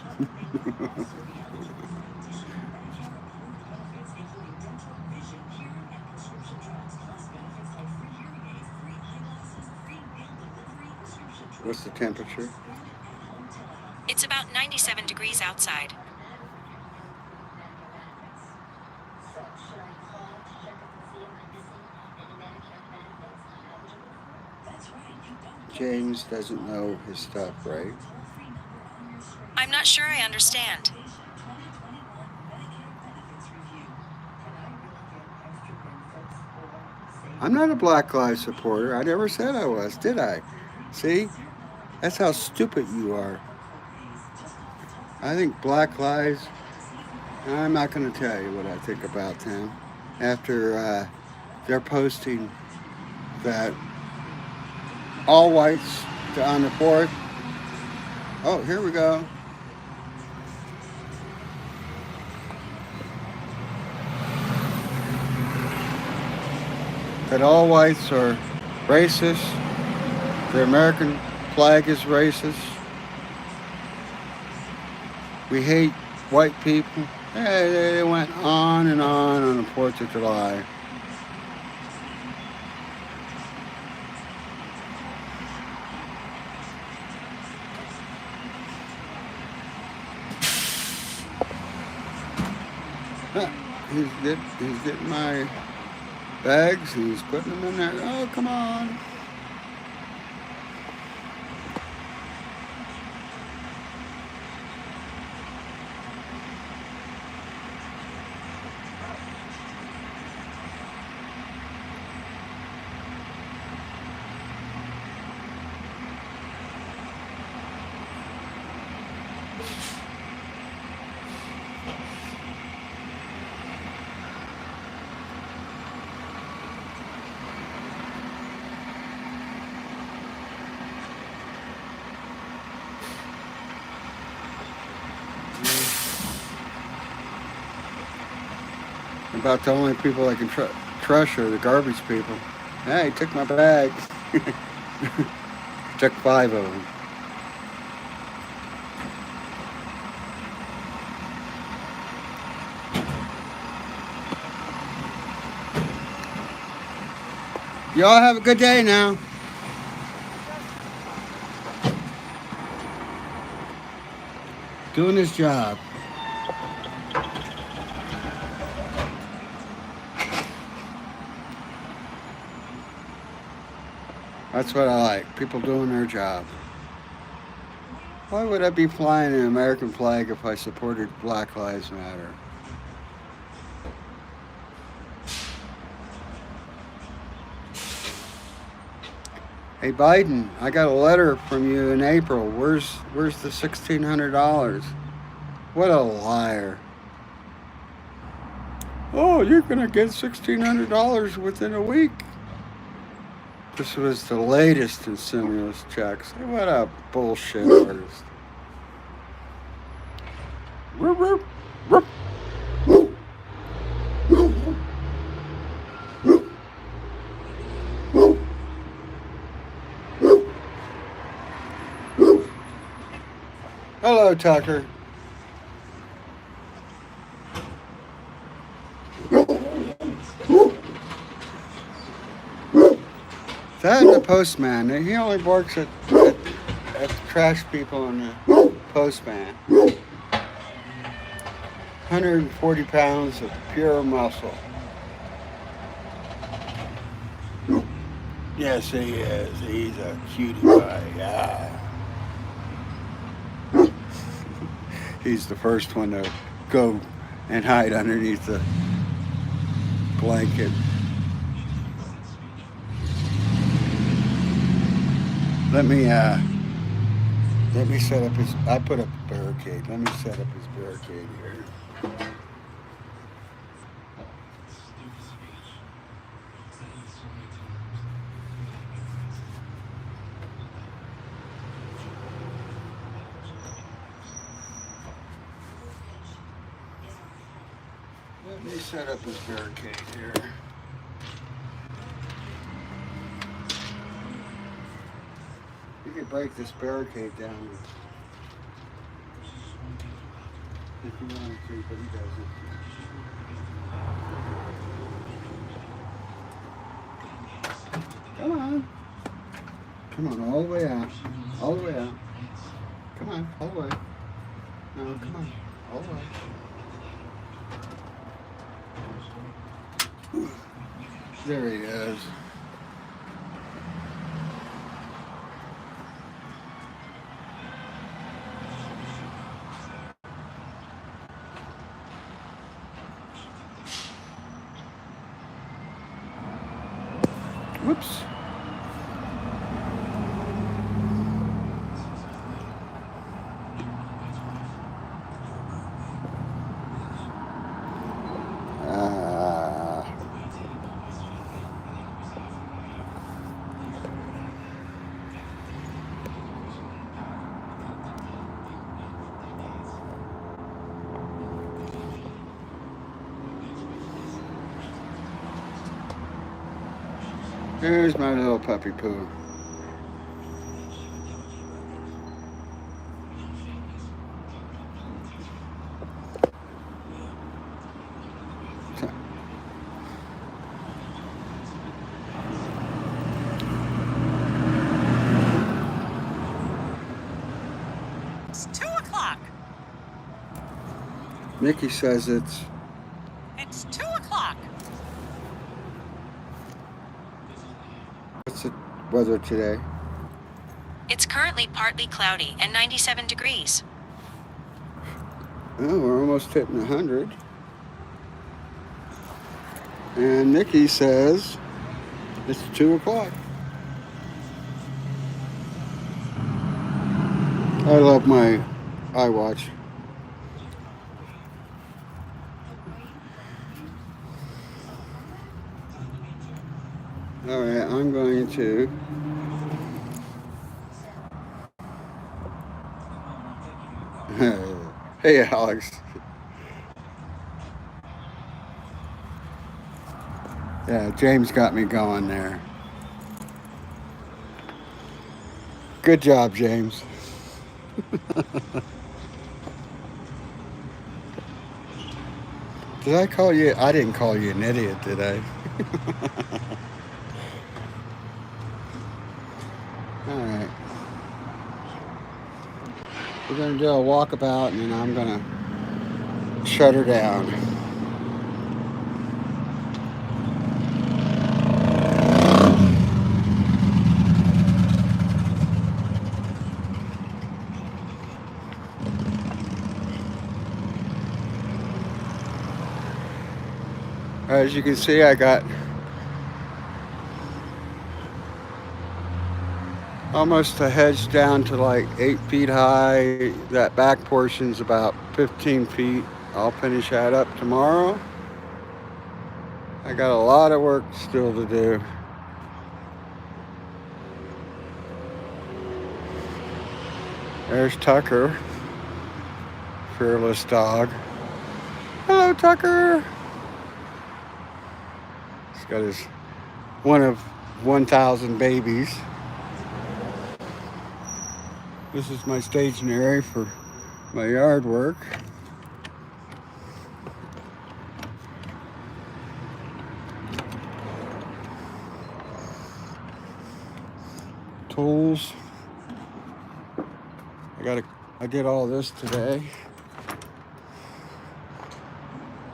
[SPEAKER 2] What's the temperature? It's about 97 degrees outside.
[SPEAKER 1] James doesn't know his stuff, right?
[SPEAKER 2] I'm not sure I understand.
[SPEAKER 1] I'm not a Black Lives supporter. I never said I was, did I? See? That's how stupid you are. I think Black Lives, I'm not going to tell you what I think about them after they're posting that all whites on the 4th. Oh, here we go. That all whites are racist. The American flag is racist. We hate white people. They went on the 4th of July. He's getting my bags. He's putting them in there. Oh, come on. About the only people I can trust are the garbage people. Hey, he took my bags. Took 5 of them. Y'all have a good day now. Doing his job. That's what I like. People doing their job. Why would I be flying an American flag if I supported Black Lives Matter? Hey Biden, I got a letter from you in April. Where's the $1,600? What a liar. Oh, you're gonna get $1,600 within a week. This was the latest in stimulus checks. What a bullshit artist. Hello, Tucker. That and the postman. He only works at the trash people and the postman. 140 pounds of pure muscle. Yes, he is. He's a cutie pie. Yeah. He's the first one to go and hide underneath the blanket. Let me set up his. I put up a barricade. Let me set up his barricade here. Let me set up his barricade here. You could break this barricade down if you wanted to, but he doesn't. Come on. Come on, all the way out. All the way out. Come on, all the way. No, come on, all the way. There he is. Whoops. There's my little puppy poo.
[SPEAKER 3] It's 2 o'clock.
[SPEAKER 1] Mickey says it's
[SPEAKER 3] It's 2 o'clock.
[SPEAKER 1] what's the weather today?
[SPEAKER 2] It's currently partly cloudy and 97 degrees.
[SPEAKER 1] Oh, we're almost hitting 100. And Nikki says it's 2 o'clock. I love my iWatch. All right, I'm going to hey, Alex. Yeah, James got me going there. Good job, James. Did I call you? I didn't call you an idiot, did I? All right. We're going to do a walkabout and then I'm going to shut her down. As you can see, I got almost a hedge down to like 8 feet high. That back portion's about 15 feet. I'll finish that up tomorrow. I got a lot of work still to do. There's Tucker, fearless dog. Hello, Tucker. He's got his one of 1,000 babies. This is my staging area for my yard work. Tools. I did all this today.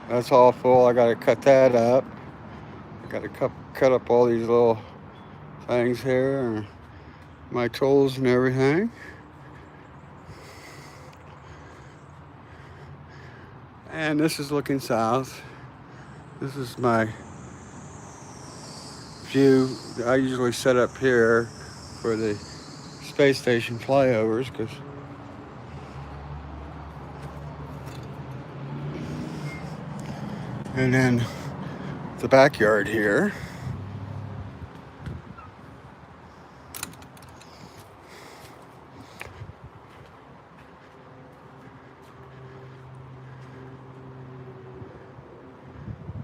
[SPEAKER 1] That's all full. I gotta cut that up. I gotta cut up all these little things here, and my tools and everything. And this is looking south. This is my view. I usually set up here for the space station flyovers because and then the backyard here.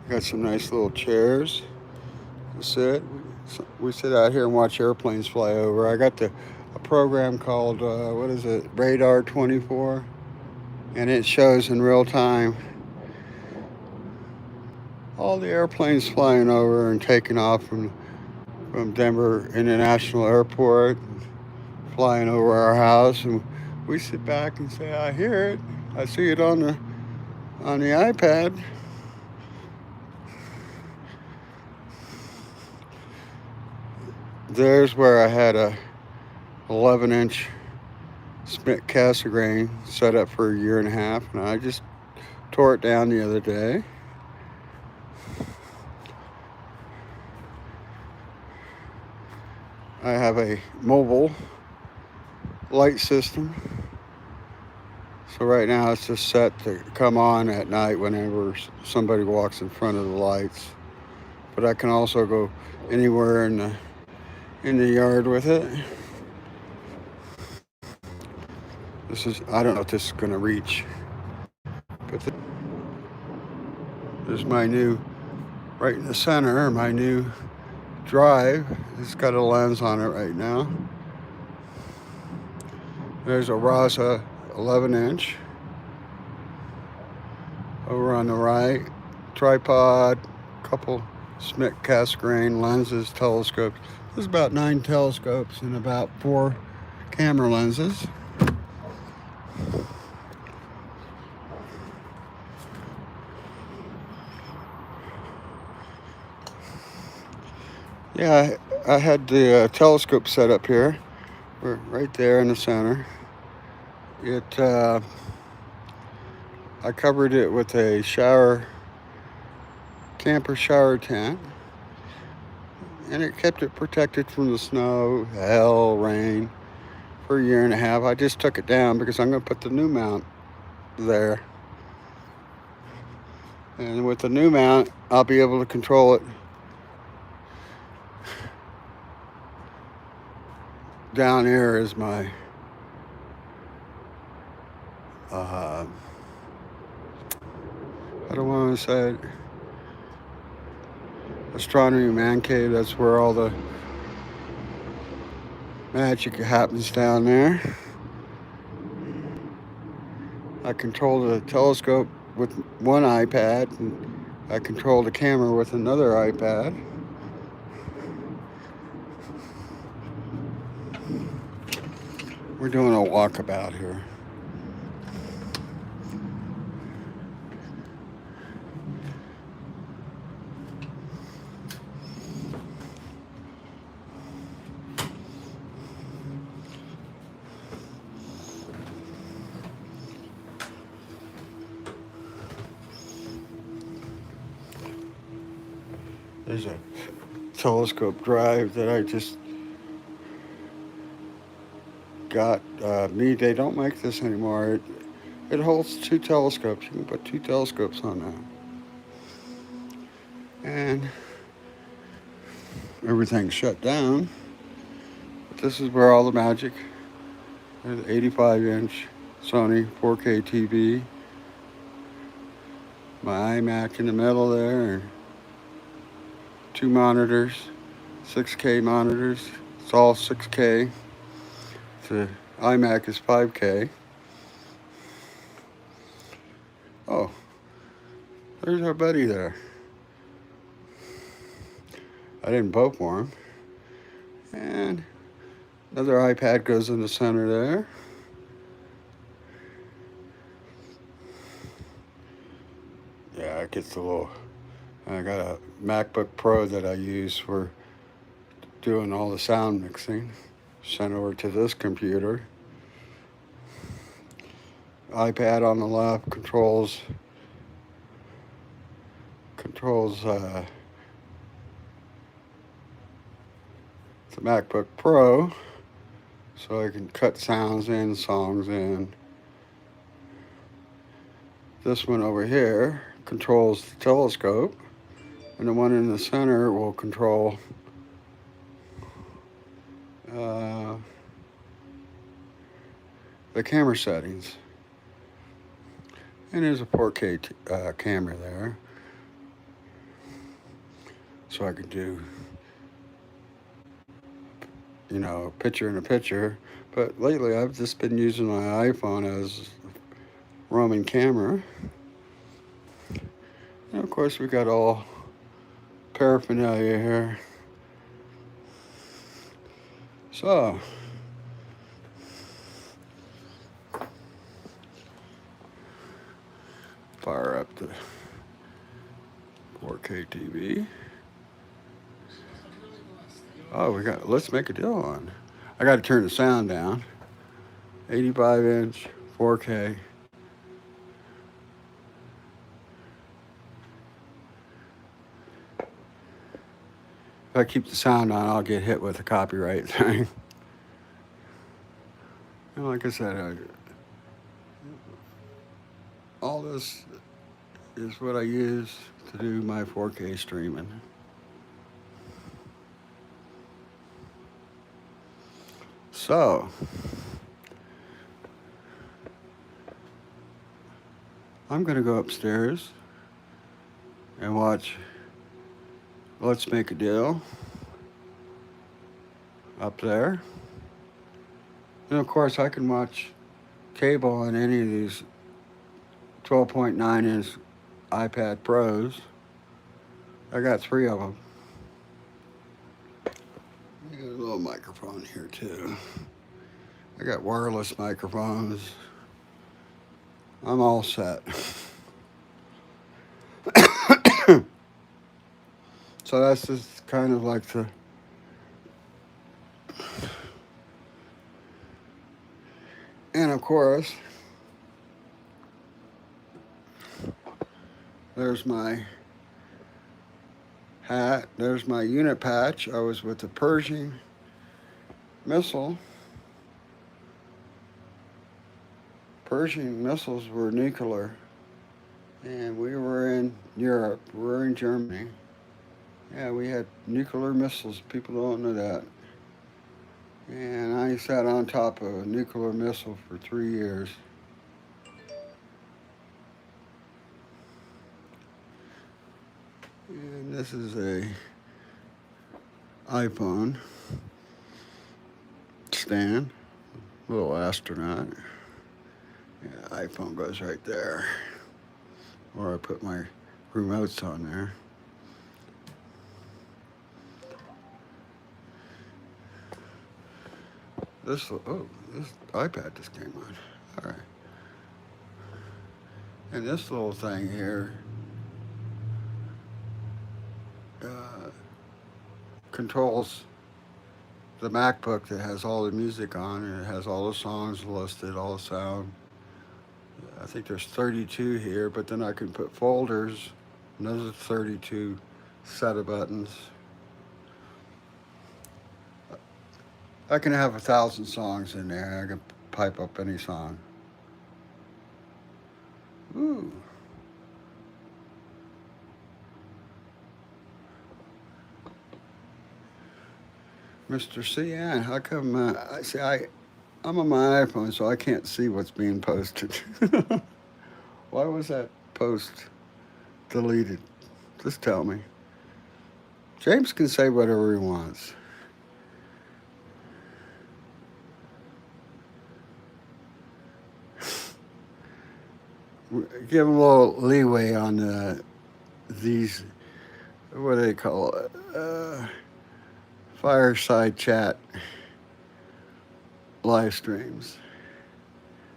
[SPEAKER 1] Got some nice little chairs to sit. We sit out here and watch airplanes fly over. I got a program called, what is it, Radar 24, and it shows in real time all the airplanes flying over and taking off from Denver International Airport, flying over our house, and we sit back and say, I hear it. I see it on the iPad. There's where I had a 11-inch Smith Cassegrain set up for 1.5 years, and I just tore it down the other day. I have a mobile light system. So right now it's just set to come on at night whenever somebody walks in front of the lights. But I can also go anywhere in the yard with it. I don't know if this is gonna reach, but there's my new, right in the center, my new Drive. It's got a lens on it right now. There's a Rasa 11-inch. Over on the right, tripod, couple Smith Cassegrain lenses, telescopes. There's about 9 telescopes and about 4 camera lenses. Yeah, I had the telescope set up here. We're right there in the center. I covered it with a camper shower tent, and it kept it protected from the snow, hail, rain for a year and a half. I just took it down because I'm going to put the new mount there. And with the new mount, I'll be able to control it down here is my I don't want to say it, astronomy man cave. That's where all the magic happens down there. I control the telescope with one iPad, and I control the camera with another iPad. We're doing a walkabout here. There's a telescope drive that I just got. They don't make this anymore. It holds 2 telescopes. You can put 2 telescopes on that. And everything's shut down. But this is where all the magic. There's an 85-inch Sony 4K TV. My iMac in the middle there. 2 monitors, 6K monitors. It's all 6K. The iMac is 5K. Oh, there's our buddy there. I didn't vote for him. And another iPad goes in the center there. Yeah, it gets a little. I got a MacBook Pro that I use for doing all the sound mixing. Sent over to this computer. iPad on the left controls the MacBook Pro, so I can cut sounds in, songs in. This one over here controls the telescope, and the one in the center will control the camera settings. And there's a 4K camera there, so I can do, picture in a picture. But lately I've just been using my iPhone as roaming camera. And of course we got all paraphernalia here. So fire up the 4K TV. Oh, let's make a deal on. I got to turn the sound down. 85-inch 4K. If I keep the sound on, I'll get hit with a copyright thing. And like I said, all this is what I use to do my 4K streaming. So, I'm going to go upstairs and watch Let's Make a Deal. up there. And of course, I can watch cable on any of these 12.9 inch iPad Pros. I got 3 of them. I got a little microphone here too. I got wireless microphones. I'm all set. So that's just kind of like the. And of course, there's my hat. There's my unit patch. I was with the Pershing missile. Pershing missiles were nuclear. And we were in Europe. We were in Germany. Yeah, we had nuclear missiles. People don't know that. And I sat on top of a nuclear missile for 3 years. And this is a iPhone stand, little astronaut. Yeah, iPhone goes right there. Or I put my remotes on there. This iPad just came on. All right. And this little thing here controls the MacBook that has all the music on, and it has all the songs listed, all the sound. I think there's 32 here, but then I can put folders, another 32 set of buttons. I can have 1,000 songs in there. I can pipe up any song. Ooh. Mr. CN, how come I'm on my iPhone, so I can't see what's being posted. Why was that post deleted? Just tell me. James can say whatever he wants. Give him a little leeway on these, what do they call it? Fireside chat live streams.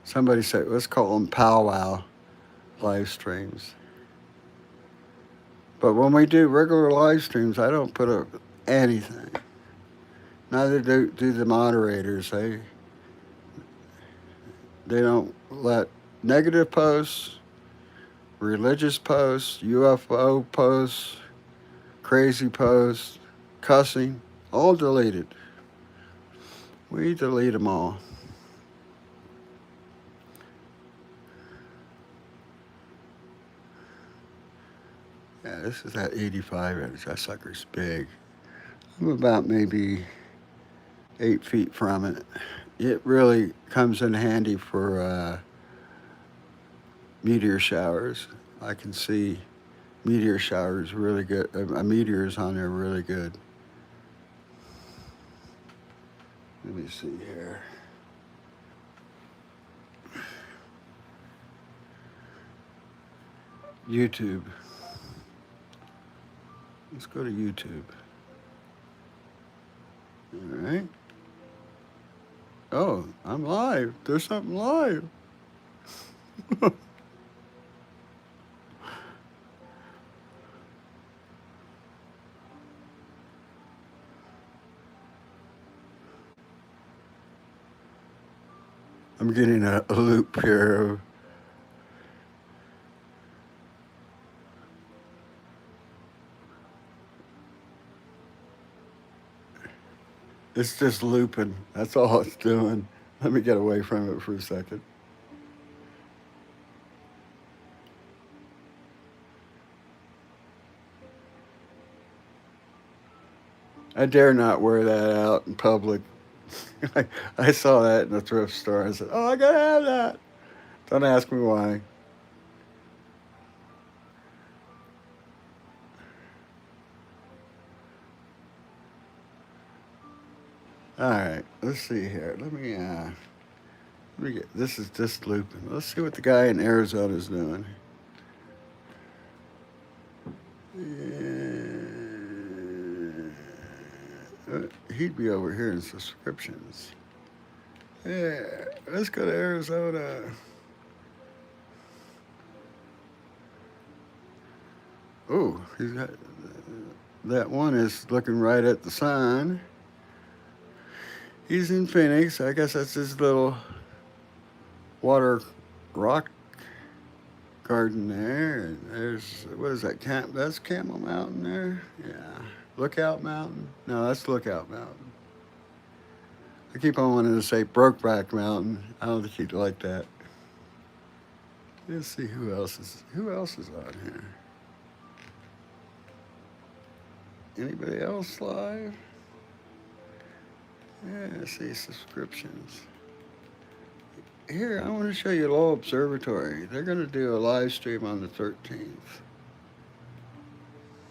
[SPEAKER 1] Somebody said, let's call them powwow live streams. But when we do regular live streams, I don't put up anything. Neither do the moderators. They don't let negative posts, religious posts, UFO posts, crazy posts, cussing, all deleted. We delete them all. Yeah, this is that 85 inch. That sucker's big. I'm about maybe 8 feet from it. It really comes in handy for meteor showers. I can see meteor showers really good. Meteors on there really good. Let me see here. YouTube. Let's go to YouTube. All right. Oh, I'm live. There's something live. I'm getting a loop here. It's just looping. That's all it's doing. Let me get away from it for a second. I dare not wear that out in public. I saw that in the thrift store. I said, oh, I gotta have that. Don't ask me why. All right, let's see here. Let me get. This is just looping. Let's see what the guy in Arizona is doing. He'd be over here in subscriptions. Yeah, let's go to Arizona. Oh, he's got that one is looking right at the sun. He's in Phoenix. I guess that's his little water rock garden there. And there's what is that? That's Camel Mountain there. Yeah, Lookout Mountain. No, that's Lookout Mountain. I keep on wanting to say Brokeback Mountain. I don't think he'd like that. Let's see who else is on here. Anybody else live? Yeah, let's see subscriptions. Here, I want to show you Lowell Observatory. They're going to do a live stream on the 13th.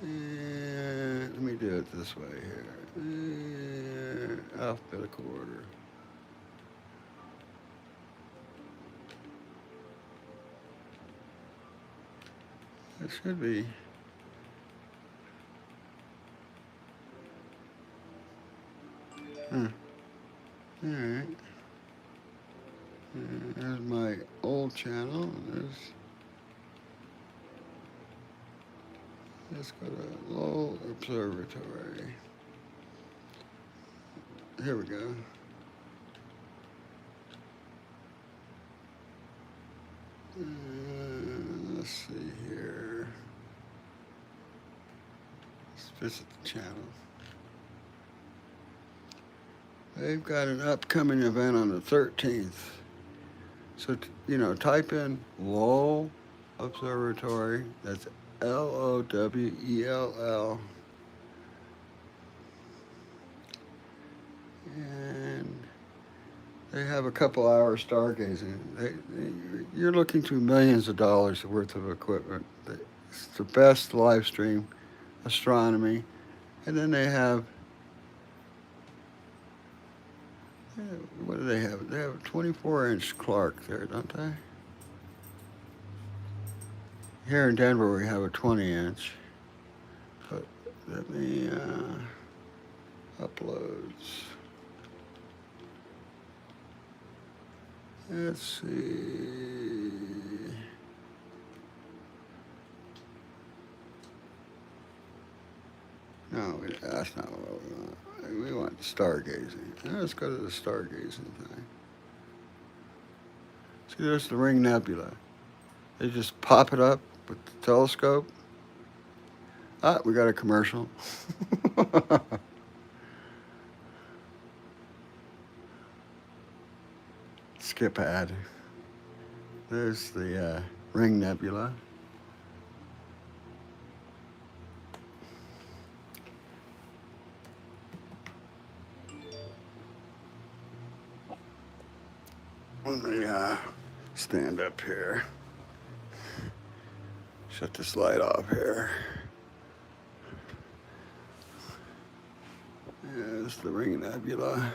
[SPEAKER 1] And let me do it this way here. Alphabetical order. It should be. Huh. All right. There's my old channel. Let's go to Lowell Observatory. Here we go. Let's see here. Let's visit the channel. They've got an upcoming event on the 13th. So, type in Lowell Observatory. That's Lowell. And they have a couple hours stargazing. You're looking through millions of dollars worth of equipment. It's the best live stream astronomy. And then they have, what do they have? They have a 24-inch Clark there, don't they? Here in Denver, we have a 20-inch. But let me uploads. Let's see. No, that's not what we want. We want stargazing. Let's go to the stargazing thing. See, there's the Ring Nebula. They just pop it up with the telescope. Ah, we got a commercial. Skip ad. There's the Ring Nebula. Let me stand up here. Shut this light off here. There's the Ring Nebula.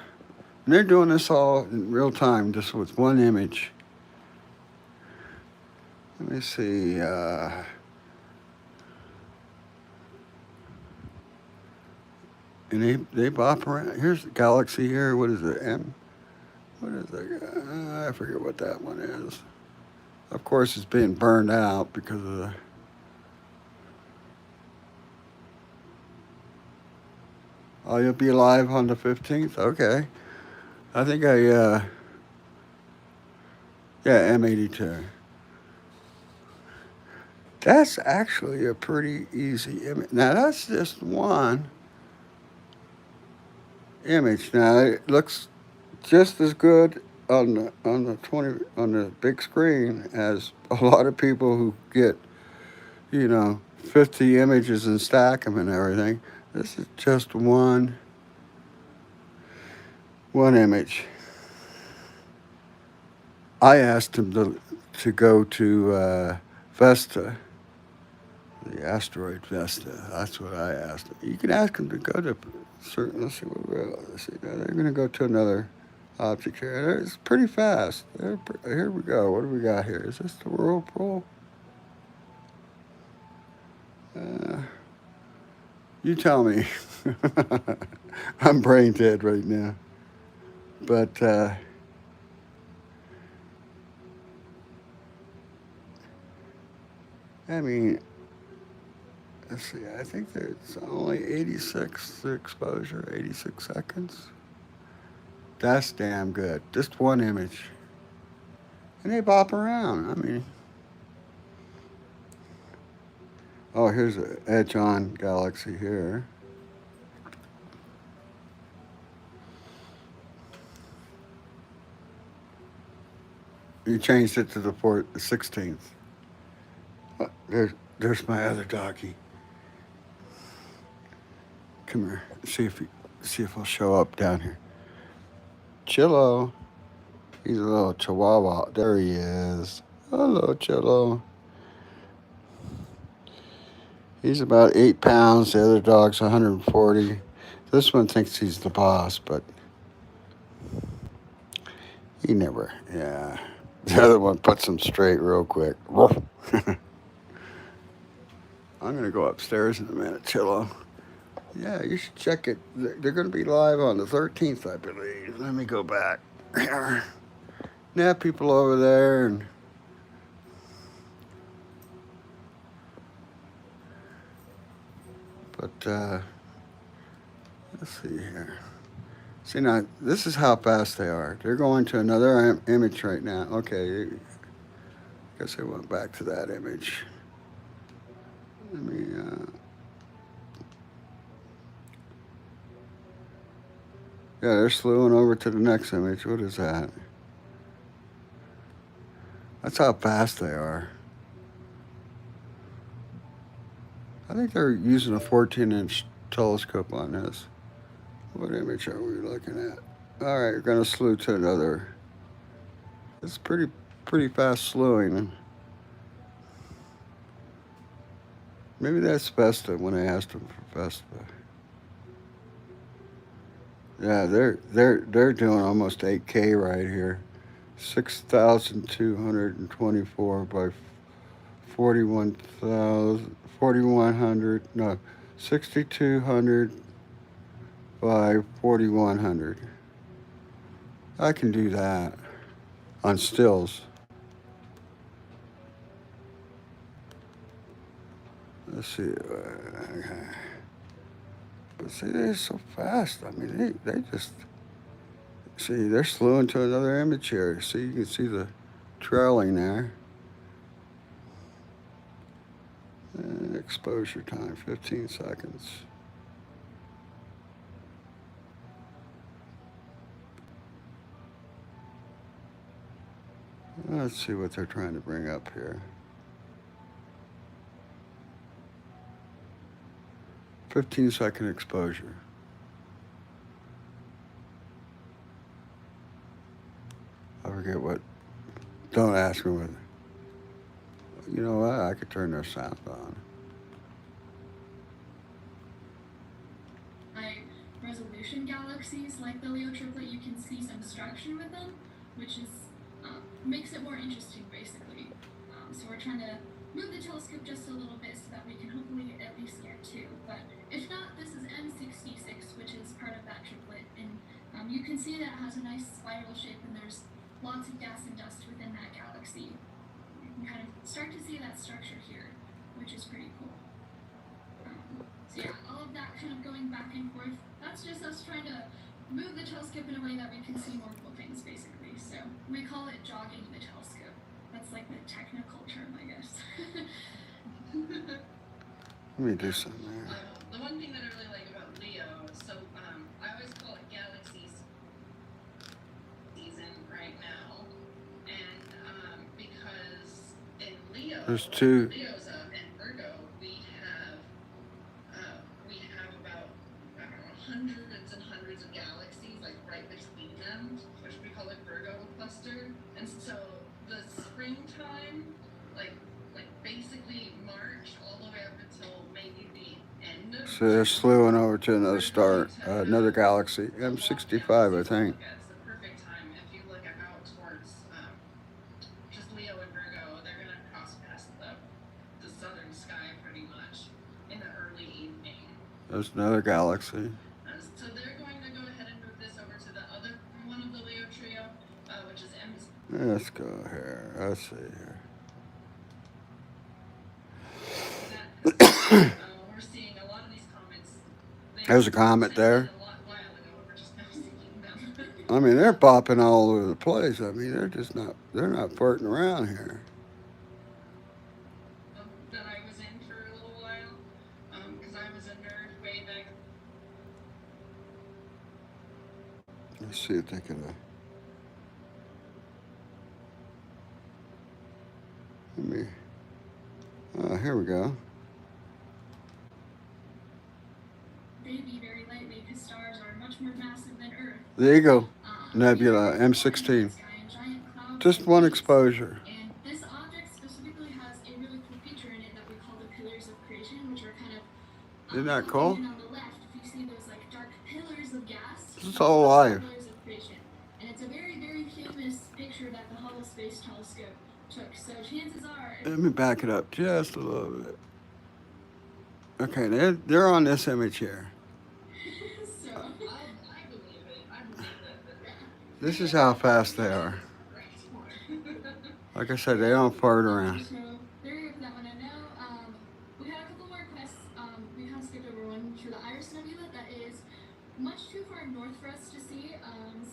[SPEAKER 1] And they're doing this all in real time, just with one image. Let me see. And they bop around. Here's the galaxy here. What is it? What is it? I forget what that one is. Of course, it's being burned out because of the. Oh, you'll be live on the 15th? Okay. I think yeah, M82. That's actually a pretty easy image. Now, that's just one image. Now, it looks just as good on the big screen as a lot of people who get 50 images and stack them and everything. This is just one image. I asked him to go to Vesta The asteroid Vesta. That's what I asked him. You can ask them to go to certain. Let's see what let's see. They're going to go to another object here. It's pretty fast. Here we go. What do we got here? Is this the whirlpool? Uh, you tell me. I'm brain dead right now. But I mean, let's see. I think there's only 86 exposure, 86 seconds. That's damn good. Just one image. And they bop around. I mean, oh, here's an Edge On galaxy here. You changed it to the 16th. Oh, there's my other doggy. Come here. See if he'll show up down here. Chillo. He's a little chihuahua. There he is. Hello, Chillo. He's about 8 pounds. The other dog's 140. This one thinks he's the boss, but he never. Yeah. The other one puts him straight real quick. I'm going to go upstairs in a minute, Chillo. Yeah, you should check it. They're going to be live on the 13th, I believe. Let me go back. Nap people over there and but let's see here. See now, this is how fast they are. They're going to another image right now. Okay, I guess I went back to that image. Let me. Yeah, they're slewing over to the next image. What is that? That's how fast they are. I think they're using a 14-inch telescope on this. What image are we looking at? All right, we're going to slew to another. It's pretty fast slewing. Maybe that's Vesta when I asked them for Vesta. Yeah, they're doing almost 8K right here. 6,224 by 4,100. No, 6,200 by 4,100. I can do that on stills. Let's see. But see, they're so fast. I mean, they just see they're slewing to another image here. See, you can see the trailing there. And exposure time, 15 seconds. Let's see what they're trying to bring up here. 15-second exposure. I forget what. Don't ask me what. You know what? I could turn their sound on.
[SPEAKER 4] High resolution galaxies like the Leo triplet, you can see some structure with them, which is makes it more interesting, basically. So we're trying to move the telescope just a little bit so that we can hopefully at least get two. But if not, this is M66, which is part of that triplet, and you can see that it has a nice spiral shape, and there's lots of gas and dust within that galaxy. You can kind of start to see that structure here, which is pretty cool. So yeah, all of that kind of going back and forth, that's just us trying to move the telescope in a way that we can see more cool things, basically. So we call it jogging the telescope. That's like the technical term, I guess.
[SPEAKER 1] Let me do something there.
[SPEAKER 5] The one thing that I really like about Leo, so I always call it Galaxy season right now, and because in Leo,
[SPEAKER 1] There's two.
[SPEAKER 5] Leo's and Virgo, we have about I don't know hundreds and hundreds of galaxies like right between them, which we call it Virgo cluster, and so the springtime, like basically March all the way up
[SPEAKER 1] So they're slewing over to another star, another galaxy. M65, I think.
[SPEAKER 5] It's the perfect time if you look out towards just Leo and Virgo. They're gonna cross past the southern sky pretty much in the early evening.
[SPEAKER 1] There's another galaxy.
[SPEAKER 5] So they're going to go ahead and move this over to the other one of the Leo trio, which is M.
[SPEAKER 1] Let's go here. Let's see here.
[SPEAKER 5] We're seeing a lot of these comments.
[SPEAKER 1] There's a comet there.
[SPEAKER 5] A while ago, we're just now seeing them.
[SPEAKER 1] I mean, they're popping all over the place. I mean, they're not farting around here.
[SPEAKER 5] That I was in for a little while, because I was a nerd way back.
[SPEAKER 1] Let's see if they can. Let me. Here we go.
[SPEAKER 4] Baby very lightly because stars are much more massive than Earth.
[SPEAKER 1] There you go.
[SPEAKER 4] Um,
[SPEAKER 1] Nebula
[SPEAKER 4] we have
[SPEAKER 1] M16.
[SPEAKER 4] giant clouds
[SPEAKER 1] Just one exposure.
[SPEAKER 4] And this object specifically has a really cool feature in it that we call the pillars of creation, which are kind of
[SPEAKER 1] Isn't that cool?
[SPEAKER 4] and on the left, if you see those like dark pillars of gas,
[SPEAKER 1] It's all alive.
[SPEAKER 4] pillars of creation. And it's a very, very famous picture that the Hubble Space Telescope took. So chances are,
[SPEAKER 1] Let me back it up just a little bit. Okay, they're on this image here.
[SPEAKER 4] so
[SPEAKER 5] I believe it. I believe that.
[SPEAKER 1] This is how fast they are. Like I said, they don't fart around.
[SPEAKER 4] So there you go for that one. I know we had a couple more requests. We kind of skipped over one for the Iris Nebula that is much too far north for us to see.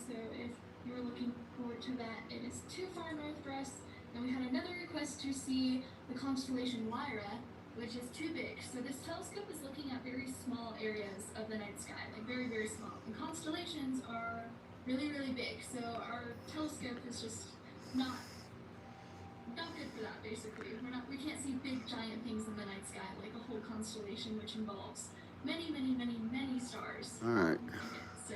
[SPEAKER 4] So if you were looking forward to that, it is too far north for us. And we had another request to see the constellation Lyra, which is too big. So this telescope is looking at very small areas of the night sky, like very, very small. And constellations are really, really big. So our telescope is just not good for that. Basically, we can't see big, giant things in the night sky like a whole constellation, which involves many, many, many, many stars.
[SPEAKER 1] All right.
[SPEAKER 4] So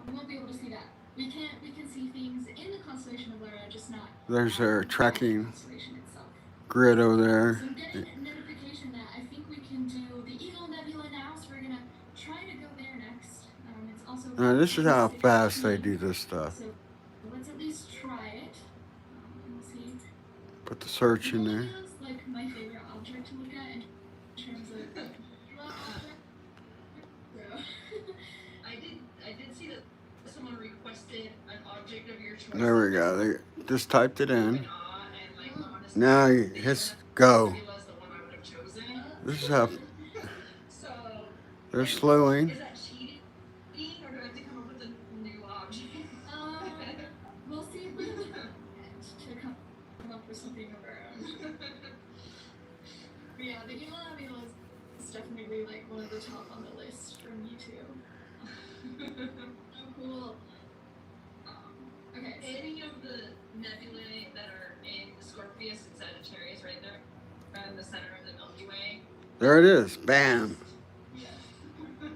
[SPEAKER 4] we won't be able to see that. We can see things in the constellation of Lyra, just not.
[SPEAKER 1] There's their
[SPEAKER 4] the
[SPEAKER 1] tracking
[SPEAKER 4] constellation itself.
[SPEAKER 1] grid over there.
[SPEAKER 4] So I'm getting a notification that I think we can do the Eagle Nebula now, so we're gonna try to go there next. It's also.
[SPEAKER 1] This is how fast they do this stuff.
[SPEAKER 4] So let's at least try it. We'll see.
[SPEAKER 1] Put the search in there.
[SPEAKER 4] Nebula is like my favorite object to look at in terms of.
[SPEAKER 5] I did see that someone requested an object of your choice.
[SPEAKER 1] There we go. They just typed it in.
[SPEAKER 5] And like, honestly,
[SPEAKER 1] Now you hit go.
[SPEAKER 5] Nebula's the one I would have chosen.
[SPEAKER 1] This is how
[SPEAKER 5] So
[SPEAKER 1] they're slowing.
[SPEAKER 5] is that cheating, or do I have to come up with a new object?
[SPEAKER 4] We'll see if we can to come up with something of our own. But yeah, the Eagle Nebula is definitely like one of the top on the list for me too. Oh, cool. Okay.
[SPEAKER 5] Any of the nebulae that are in Scorpius and Sagittarius right there in the center of the Milky Way.
[SPEAKER 1] There it is. Bam.
[SPEAKER 4] Yeah.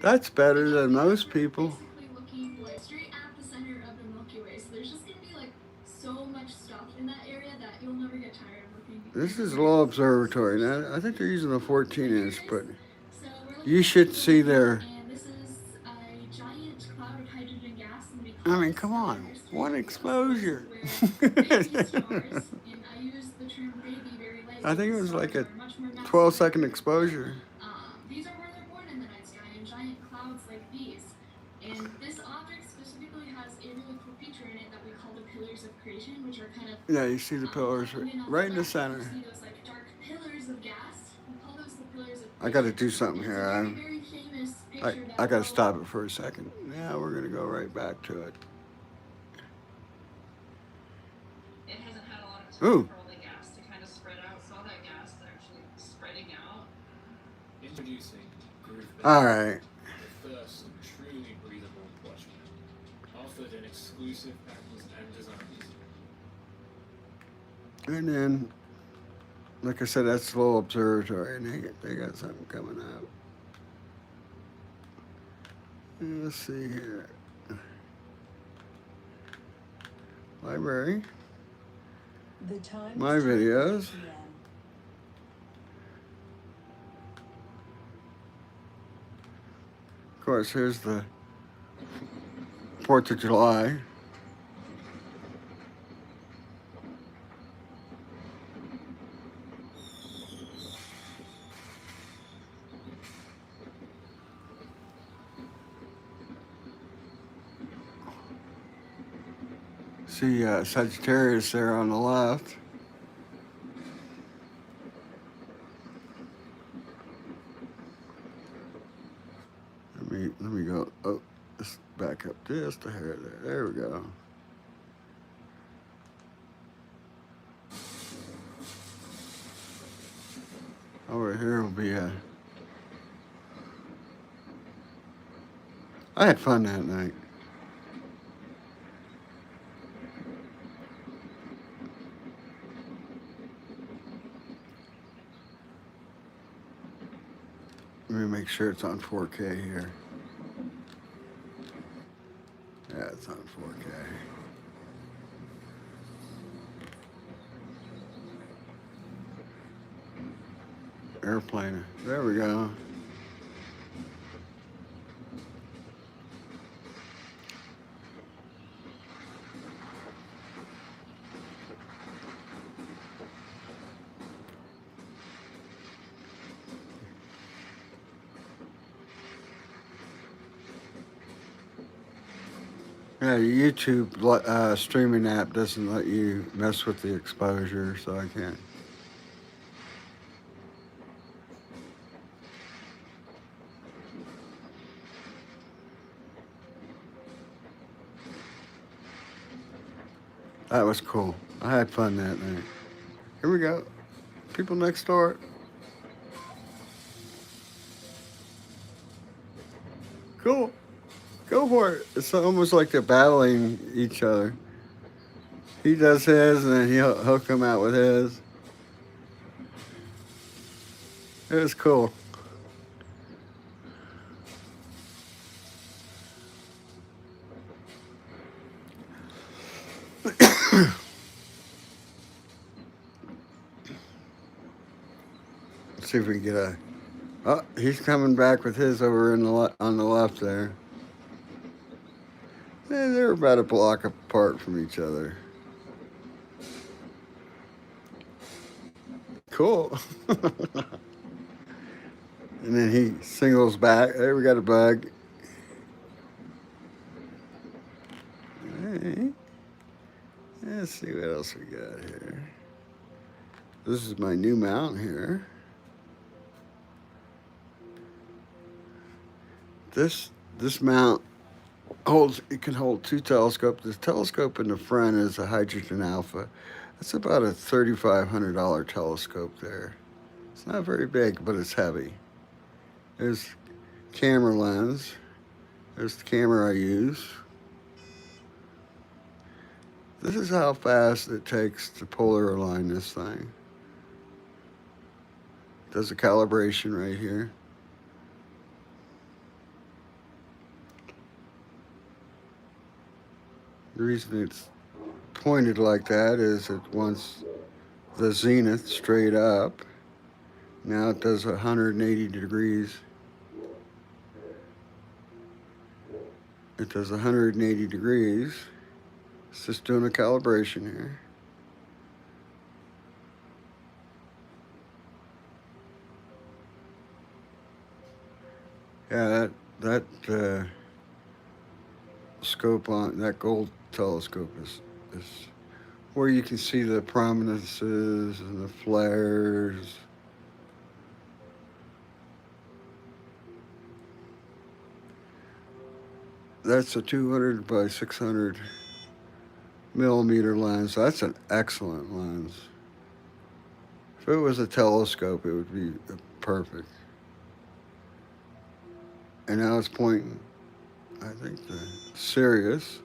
[SPEAKER 1] That's better than most people.
[SPEAKER 4] Basically looking like straight at the center of the Milky Way. So there's just gonna be like so much stuff in that area that you'll never get tired of looking.
[SPEAKER 1] This is a little observatory. Now, I think they're using a 14-inch, but
[SPEAKER 4] So we're looking
[SPEAKER 1] you should
[SPEAKER 4] at
[SPEAKER 1] see their.
[SPEAKER 4] and this is a giant cloud of hydrogen gas. And we
[SPEAKER 1] I
[SPEAKER 4] call
[SPEAKER 1] mean,
[SPEAKER 4] this
[SPEAKER 1] come on.
[SPEAKER 4] stars
[SPEAKER 1] One exposure.
[SPEAKER 4] where baby stars, and I use the term baby very lightly.
[SPEAKER 1] I think it was
[SPEAKER 4] Stars
[SPEAKER 1] like a
[SPEAKER 4] are much more massive
[SPEAKER 1] 12-second
[SPEAKER 4] than
[SPEAKER 1] exposure.
[SPEAKER 4] These are where they're born in the night sky, in giant clouds like these. And this object specifically has a really cool feature in it that we call the pillars of creation, which are kind of
[SPEAKER 1] Yeah, you see the pillars right in the center.
[SPEAKER 4] You see those like dark pillars of gas. We call those the pillars of
[SPEAKER 1] I got to
[SPEAKER 4] creation.
[SPEAKER 1] do something
[SPEAKER 4] It's a
[SPEAKER 1] here.
[SPEAKER 4] very, very famous picture
[SPEAKER 1] I
[SPEAKER 4] that
[SPEAKER 1] got to
[SPEAKER 4] all-
[SPEAKER 1] stop it for a second. Yeah, we're going to go right back to it.
[SPEAKER 5] It hasn't had a lot of time
[SPEAKER 1] Ooh.
[SPEAKER 5] for all the gas to kind of spread out. So all that gas is actually spreading out.
[SPEAKER 6] Introducing Groove
[SPEAKER 1] All right.
[SPEAKER 6] the first truly breathable watchman, offered in exclusive patterns and designs.
[SPEAKER 1] And then, like I said, that's a little observatory, and they got something coming up. Let's see here. Library.
[SPEAKER 7] The time
[SPEAKER 1] My
[SPEAKER 7] is 2:30
[SPEAKER 1] videos.
[SPEAKER 7] PM.
[SPEAKER 1] course, here's the 4th of July. See Sagittarius there on the left. Let me go. Oh, let's back up just a hair there. There we go. Over here will be a. I had fun that night. Let me make sure it's on 4K here. Yeah, it's on 4K. Airplane. There we go. Yeah, YouTube streaming app doesn't let you mess with the exposure, so I can't. That was cool. I had fun that night. Here we go. People next door. Cool. Go for it. It's almost like they're battling each other. He does his, and then he'll come out with his. It was cool. Let's see if we can get a. Oh, he's coming back with his over on the left there. Yeah, they're about a block apart from each other. Cool. And then he singles back. There we got a bug. Hey. Let's see what else we got here. This is my new mount here. This mount it can hold 2 telescopes. The telescope in the front is a Hydrogen Alpha. That's about a $3,500 telescope there. It's not very big, but it's heavy. There's camera lens. There's the camera I use. This is how fast it takes to polar align this thing. Does a calibration right here. The reason it's pointed like that is it wants the zenith straight up. Now it does 180 degrees. It does 180 degrees. It's just doing a calibration here. Yeah, that scope on that gold telescope is where you can see the prominences and the flares. That's a 200 by 600 millimeter lens. That's an excellent lens. If it was a telescope, it would be perfect. And now it's pointing, I think, to Sirius.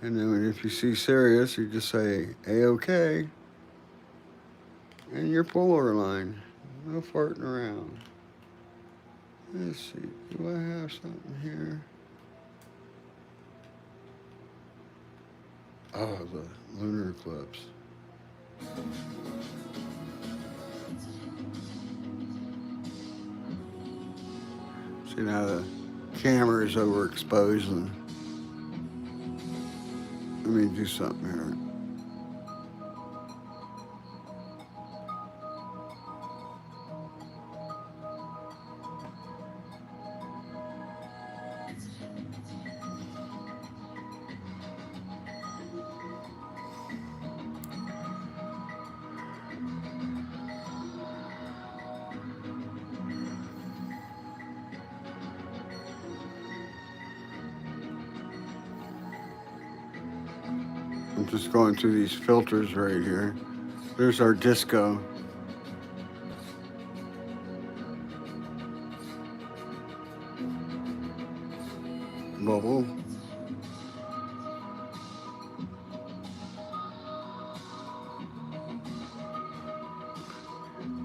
[SPEAKER 1] And then if you see Sirius, you just say A-OK. And you're polar aligned. No farting around. Let's see, do I have something here? Oh, the lunar eclipse. See, now the camera is overexposed. And let me do something here. I'm just going through these filters right here. There's our disco. Bubble.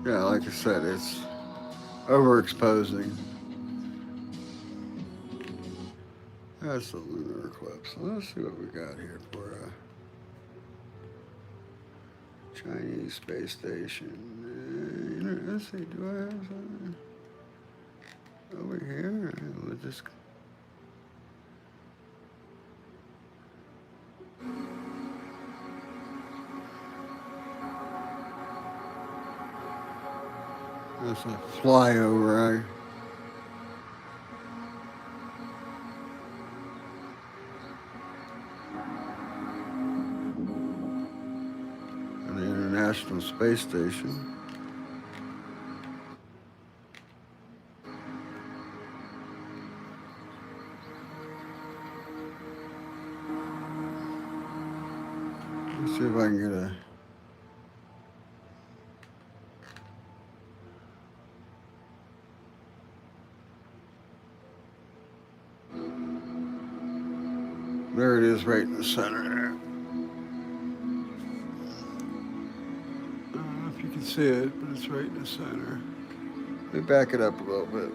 [SPEAKER 1] Yeah, like I said, it's overexposing. That's the lunar eclipse. Let's see what we got here for a Chinese space station. Let's see, do I have something over here? We'll just. That's a flyover. The International Space Station. Let's see if I can get a. There it is, right in the center there. I don't know if you can see it, but it's right in the center. Let me back it up a little bit.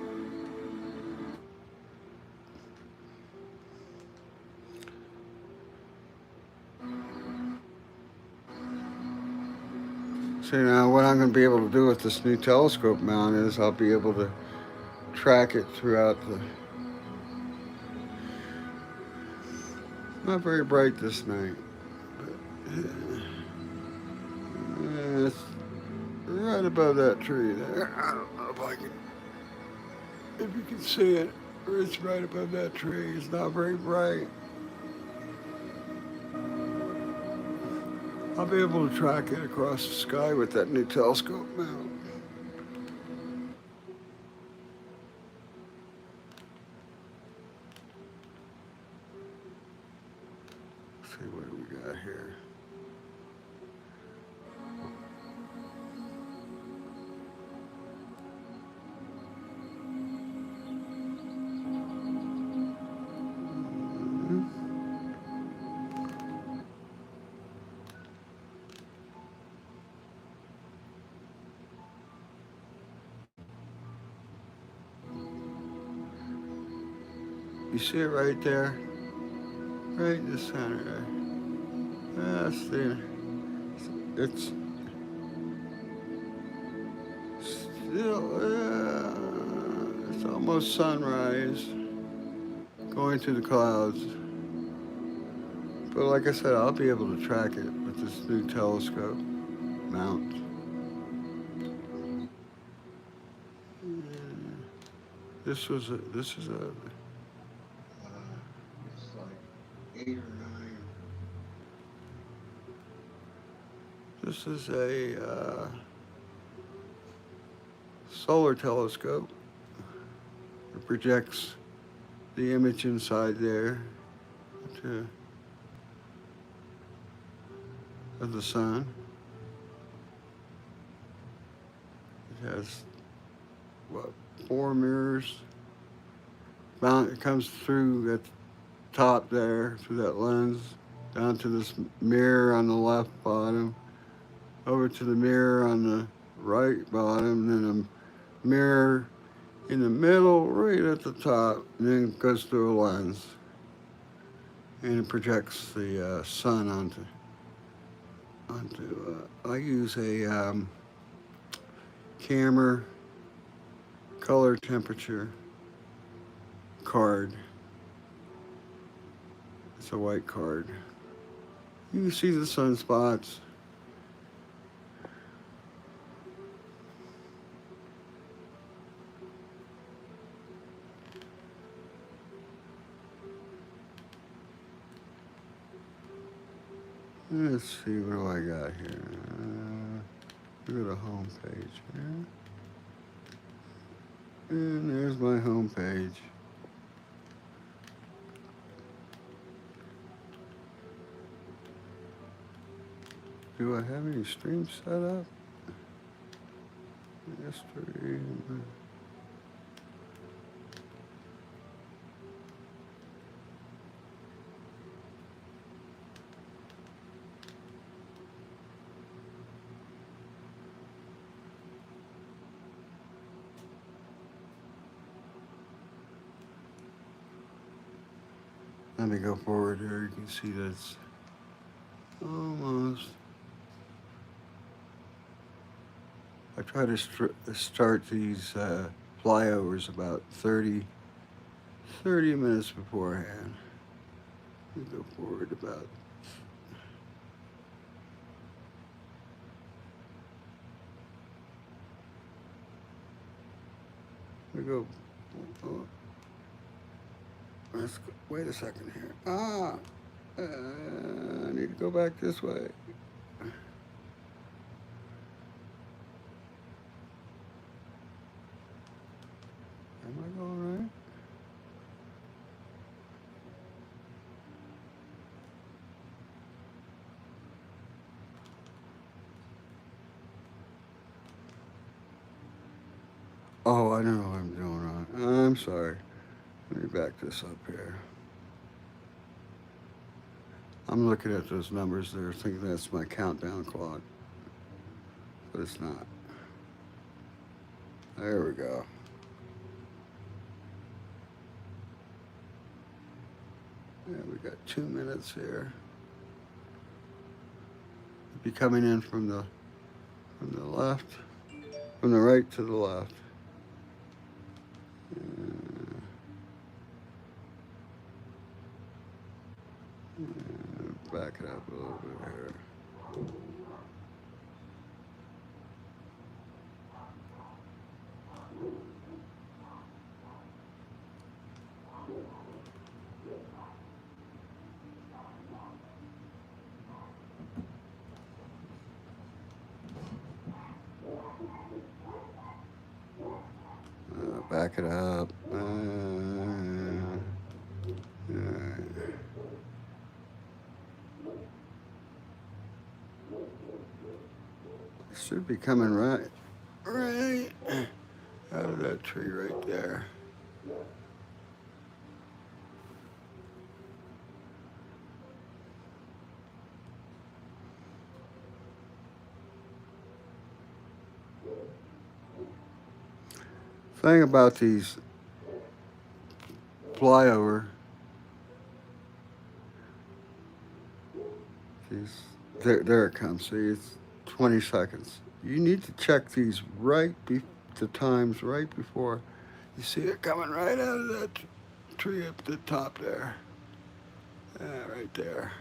[SPEAKER 1] See, now what I'm going to be able to do with this new telescope mount is I'll be able to track it throughout the. Not very bright this night, but it's right above that tree there. I don't know if I can, if you can see it. It's right above that tree. It's not very bright. I'll be able to track it across the sky with that new telescope mount. See what do we got here. You see it right there? Right in the center there. That's the. It's still. It's almost sunrise. Going through the clouds. But like I said, I'll be able to track it with this new telescope mount. This is a. It's like 8 or 9. This is a solar telescope. It projects the image inside there of the sun. It has, what, 4 mirrors. It comes through at the top there, through that lens, down to this mirror on the left bottom, over to the mirror on the right bottom, then a mirror in the middle, right at the top, and then it goes through a lens. And it projects the sun onto I use a camera color temperature card. It's a white card. You can see the sunspots. Let's see, what do I got here? Go to the home page here. And there's my home page. Do I have any streams set up? History. Let me go forward here. You can see that's almost. I try to start these flyovers about 30 minutes beforehand. We go forward about. We go. Oh, let's go, wait a second here. I need to go back this way. Am I going right? Oh, I know what I'm doing wrong. I'm sorry. Let me back this up here. I'm looking at those numbers there, thinking that's my countdown clock, but it's not. There we go. Yeah, we got 2 minutes here. Be coming in from the left, from the right to the left. Back it up a little bit here. Back it up. Should be coming right out of that tree right there. Thing about these flyover, there it comes. See, it's 20 seconds. You need to check these the times right before. You see it coming right out of that tree up the top there. Yeah, right there.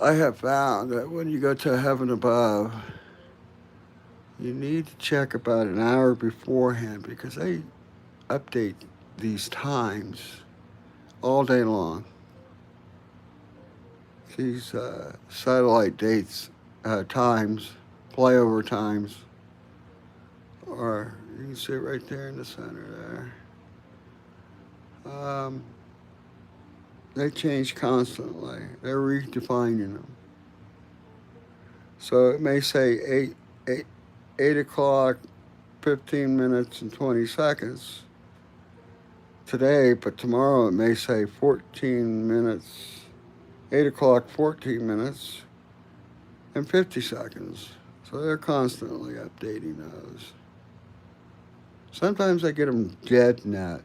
[SPEAKER 1] I have found that when you go to Heaven Above, you need to check about an hour beforehand because they update these times all day long. These satellite dates, times, flyover times, are, you can see it right there in the center there. They change constantly. They're redefining them. So it may say 8 o'clock, 15 minutes and 20 seconds today, but tomorrow it may say 14 minutes, 8 o'clock, 14 minutes and 50 seconds. So they're constantly updating those. Sometimes I get them dead net.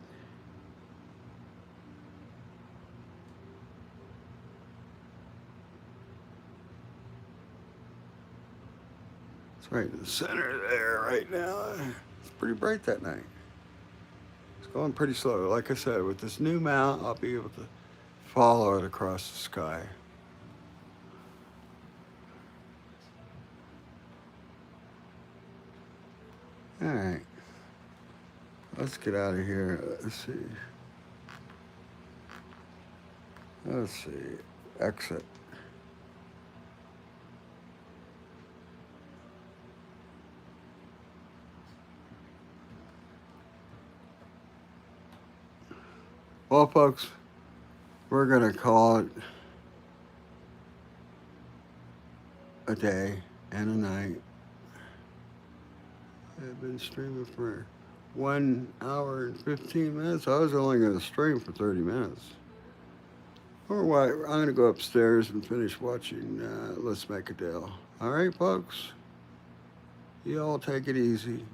[SPEAKER 1] It's right in the center there right now. It's pretty bright that night. Let's Going pretty slow. Like I said, with this new mount, I'll be able to follow it across the sky. All right. Let's get out of here. Let's see. Exit. Well, folks, we're going to call it a day and a night. I've been streaming for 1 hour and 15 minutes. I was only going to stream for 30 minutes. Or what? I'm going to go upstairs and finish watching Let's Make a Deal. All right, folks? You all take it easy.